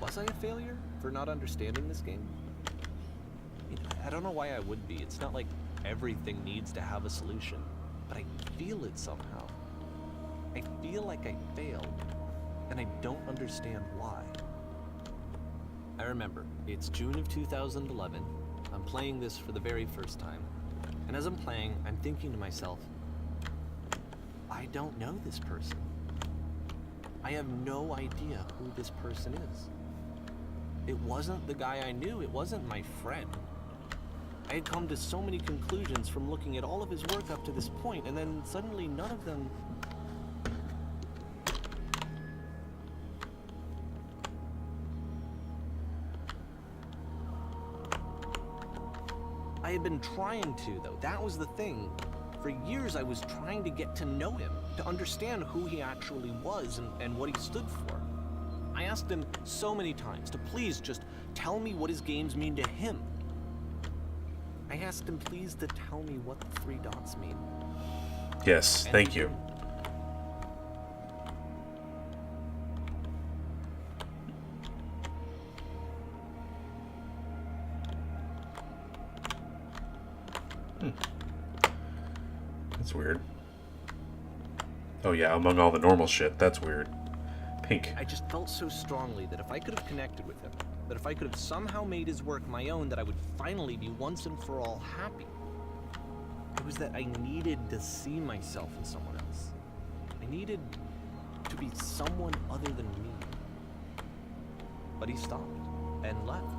Was I a failure for not understanding this game? I don't know why I would be. It's not like everything needs to have a solution, but I feel it somehow. I feel like I failed, and I don't understand why. I remember, it's June of 2011. I'm playing this for the very first time. And as I'm playing, I'm thinking to myself, I don't know this person. I have no idea who this person is. It wasn't the guy I knew, it wasn't my friend. I had come to so many conclusions from looking at all of his work up to this point, and then suddenly none of them... I had been trying to, though. That was the thing. For years, I was trying to get to know him, to understand who he actually was and what he stood for. I asked him so many times to please just tell me what his games mean to him. I asked him please to tell me what the 3 dots mean. Yes, thank you. That's weird. Oh yeah, among all the normal shit, that's weird. Pink. I just felt so strongly that if I could have connected with him, that if I could have somehow made his work my own, that I would finally be once and for all happy. It was that I needed to see myself in someone else. I needed to be someone other than me. But he stopped and left,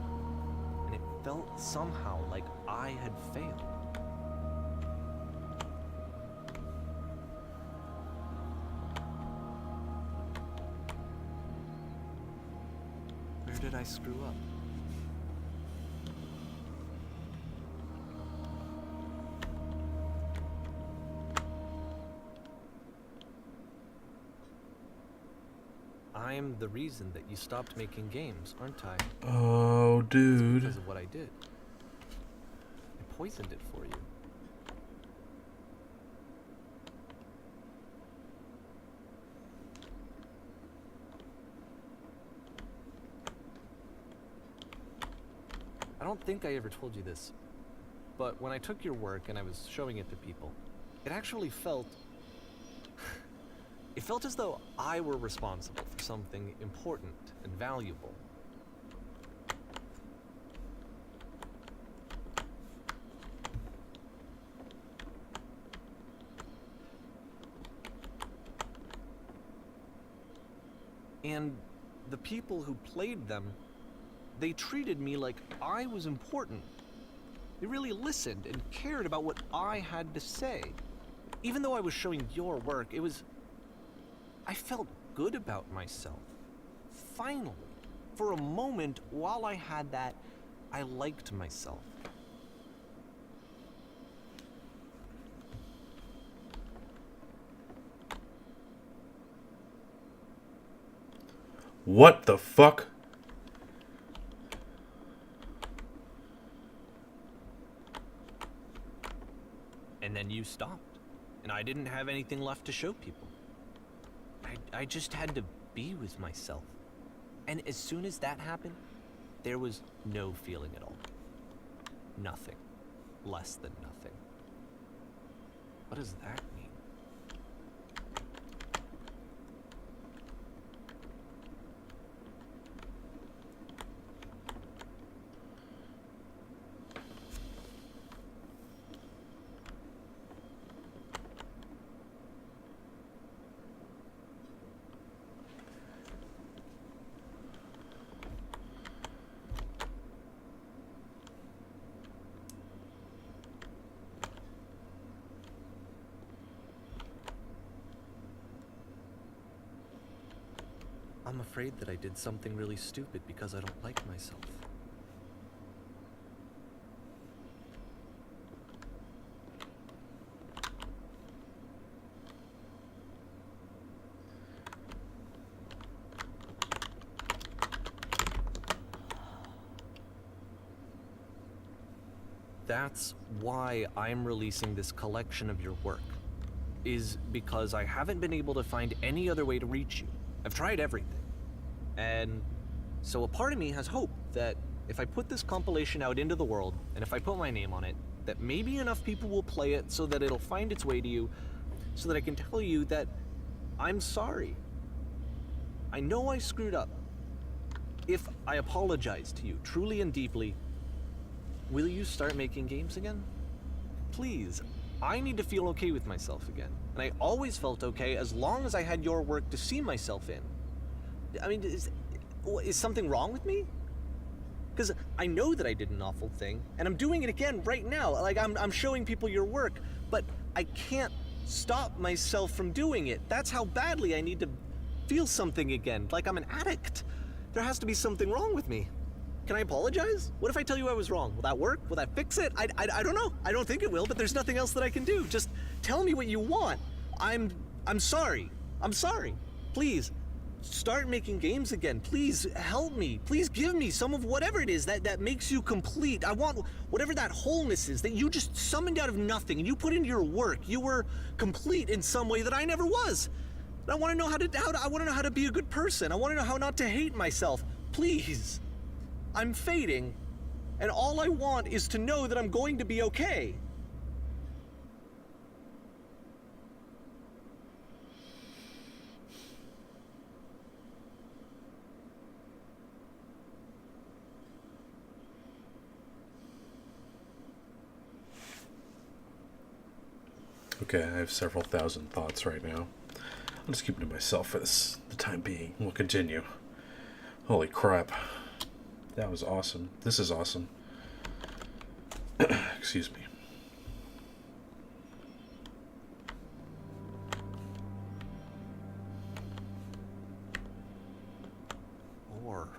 and it felt somehow like I had failed. Where did I screw up? I'm the reason that you stopped making games, aren't I? Oh, dude. Because of what I did. I poisoned it for you. I don't think I ever told you this, but when I took your work and I was showing it to people, it actually felt... It felt as though I were responsible for something important and valuable. And the people who played them, they treated me like I was important. They really listened and cared about what I had to say. Even though I was showing your work, it was... I felt good about myself. Finally. For a moment, while I had that, I liked myself. What the fuck? And then you stopped. And I didn't have anything left to show people. I just had to be with myself. And as soon as that happened, there was no feeling at all. Nothing. Less than nothing. What does that mean? I'm afraid that I did something really stupid because I don't like myself. That's why I'm releasing this collection of your work, is because I haven't been able to find any other way to reach you. I've tried everything. And so a part of me has hope that if I put this compilation out into the world, and if I put my name on it, that maybe enough people will play it so that it'll find its way to you, so that I can tell you that I'm sorry. I know I screwed up. If I apologize to you truly and deeply, will you start making games again? Please, I need to feel okay with myself again. And I always felt okay as long as I had your work to see myself in. I mean, is something wrong with me? Because I know that I did an awful thing, and I'm doing it again right now. Like, I'm showing people your work, but I can't stop myself from doing it. That's how badly I need to feel something again, like I'm an addict. There has to be something wrong with me. Can I apologize? What if I tell you I was wrong? Will that work? Will that fix it? I don't know. I don't think it will, but there's nothing else that I can do. Just tell me what you want. I'm sorry. I'm sorry. Please, start making games again. Please help me. Please give me some of whatever it is that makes you complete. I want whatever that wholeness is that you just summoned out of nothing and you put into your work. You were complete in some way that I never was. I want to know I want to know how to be a good person. I want to know how not to hate myself. Please. I'm fading, and all I want is to know that I'm going to be okay. Okay, I have several thousand thoughts right now. I'll just keep them to myself for the time being. We'll continue. Holy crap. That was awesome. This is awesome. Excuse me. More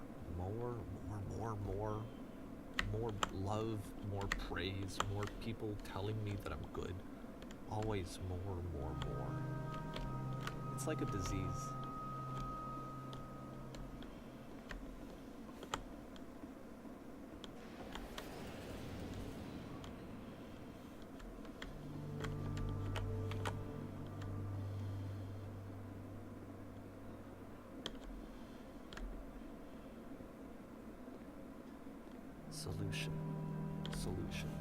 love, more praise, more people telling me that I'm good. Always more. It's like a disease.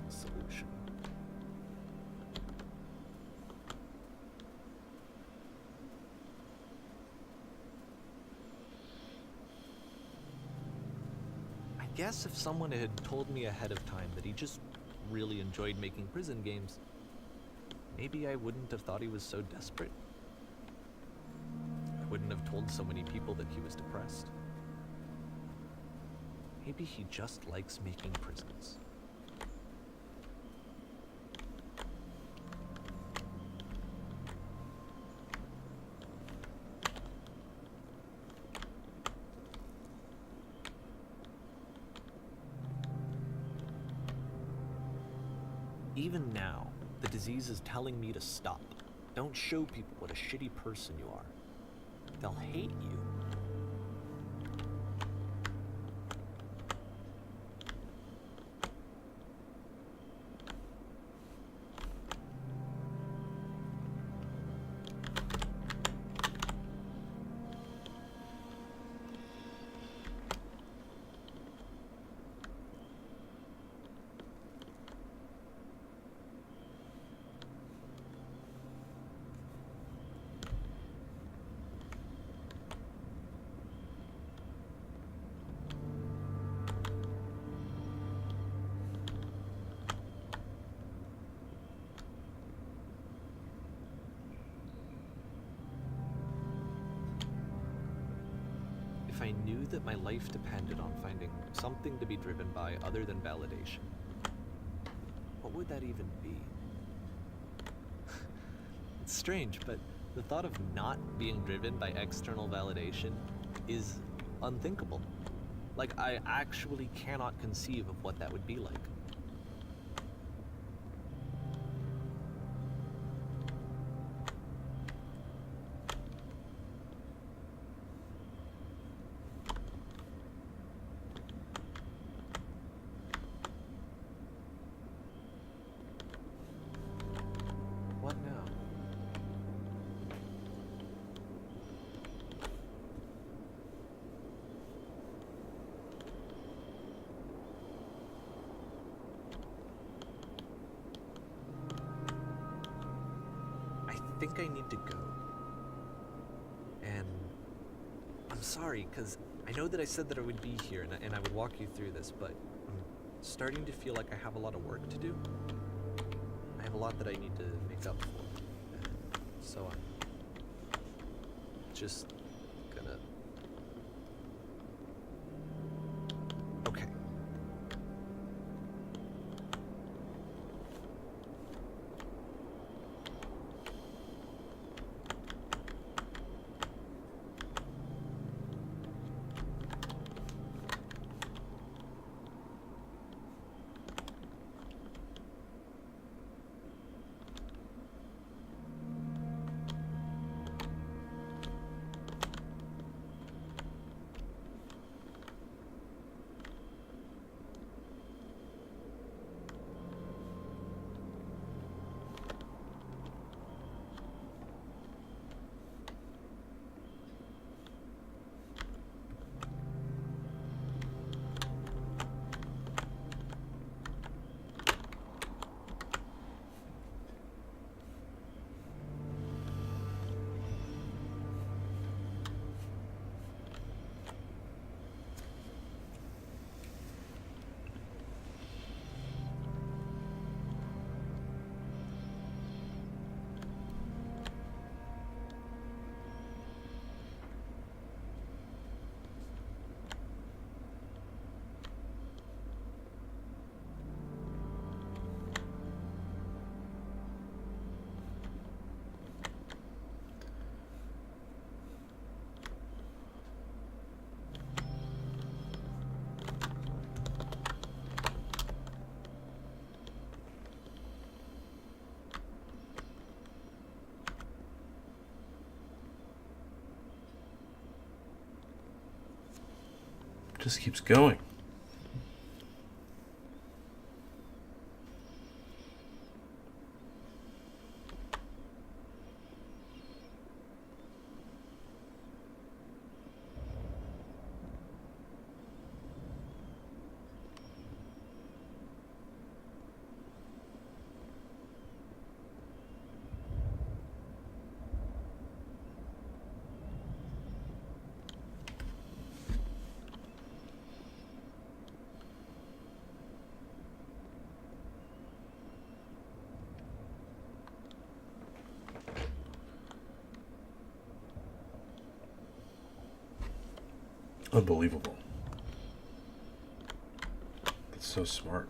Solution. I guess if someone had told me ahead of time that he just really enjoyed making prison games, maybe I wouldn't have thought he was so desperate. I wouldn't have told so many people that he was depressed. Maybe he just likes making prisons. Even now, the disease is telling me to stop. Don't show people what a shitty person you are. They'll hate you. If I knew that my life depended on finding something to be driven by other than validation, what would that even be? It's strange, but the thought of not being driven by external validation is unthinkable. Like, I actually cannot conceive of what that would be like. What now? I think I need to go. I'm sorry, because I know that I said that I would be here and I would walk you through this, but I'm starting to feel like I have a lot of work to do. I have a lot that I need to make up for. So I'm just gonna... Okay. Just keeps going. Unbelievable. That's so smart.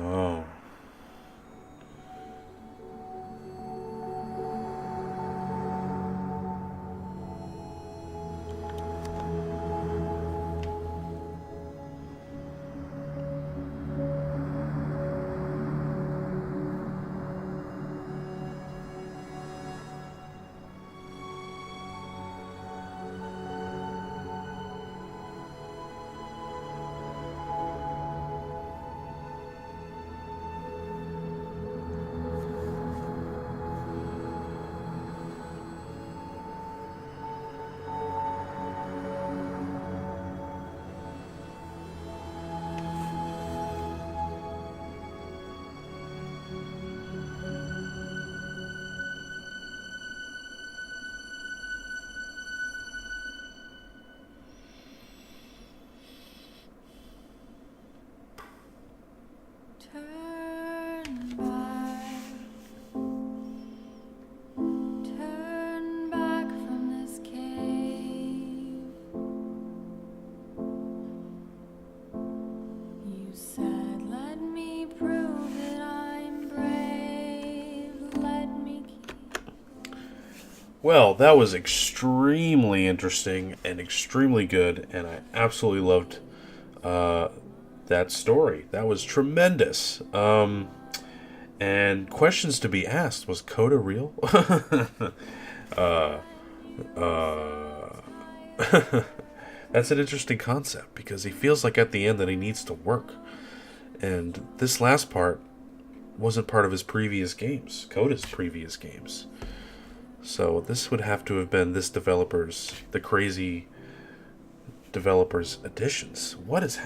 Oh. Turn back from this cave. You said, let me prove that I'm brave. Let me keep. Well, that was extremely interesting and extremely good, and I absolutely loved that story. That was tremendous. And questions to be asked: was Coda real? That's an interesting concept because he feels like at the end that he needs to work, and this last part wasn't part of his previous games, Coda's previous games. So this would have to have been this developer's, the crazy developer's editions. What?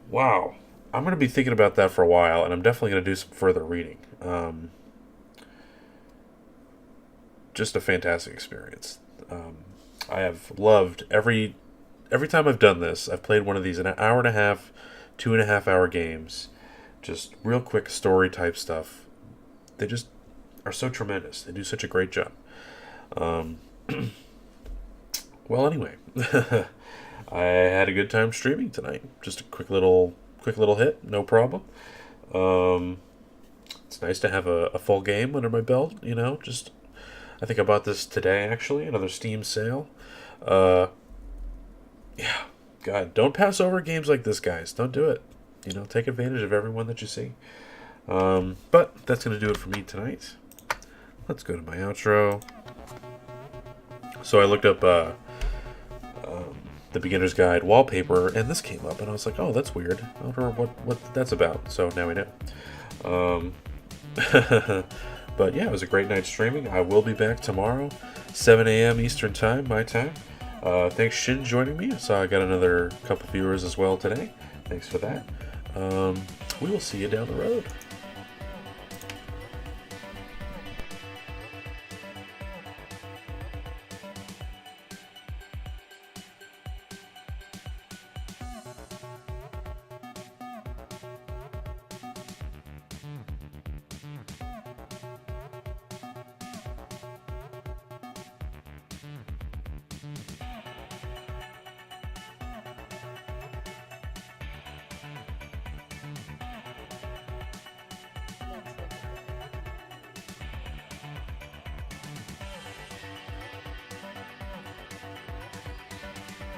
Wow. I'm going to be thinking about that for a while, and I'm definitely going to do some further reading. Just a fantastic experience. I have loved every time I've done this. I've played one of these an hour and a half, 2.5 hour games. Just real quick story type stuff. They just are so tremendous. They do such a great job. Well, anyway, I had a good time streaming tonight. Just a quick little hit, no problem. It's nice to have a full game under my belt. Just I think I bought this today actually, another Steam sale. Yeah, God, don't pass over games like this, guys. Don't do it. Take advantage of everyone that you see. But that's gonna do it for me tonight. Let's go to my outro. So I looked up the beginner's guide wallpaper, and this came up, and I was like, oh, that's weird. I wonder what that's about. So now we know. But yeah, it was a great night streaming. I will be back tomorrow, 7 a.m. Eastern time, my time. Thanks, Shin, joining me. I saw I got another couple viewers as well today. Thanks for that. We will see you down the road.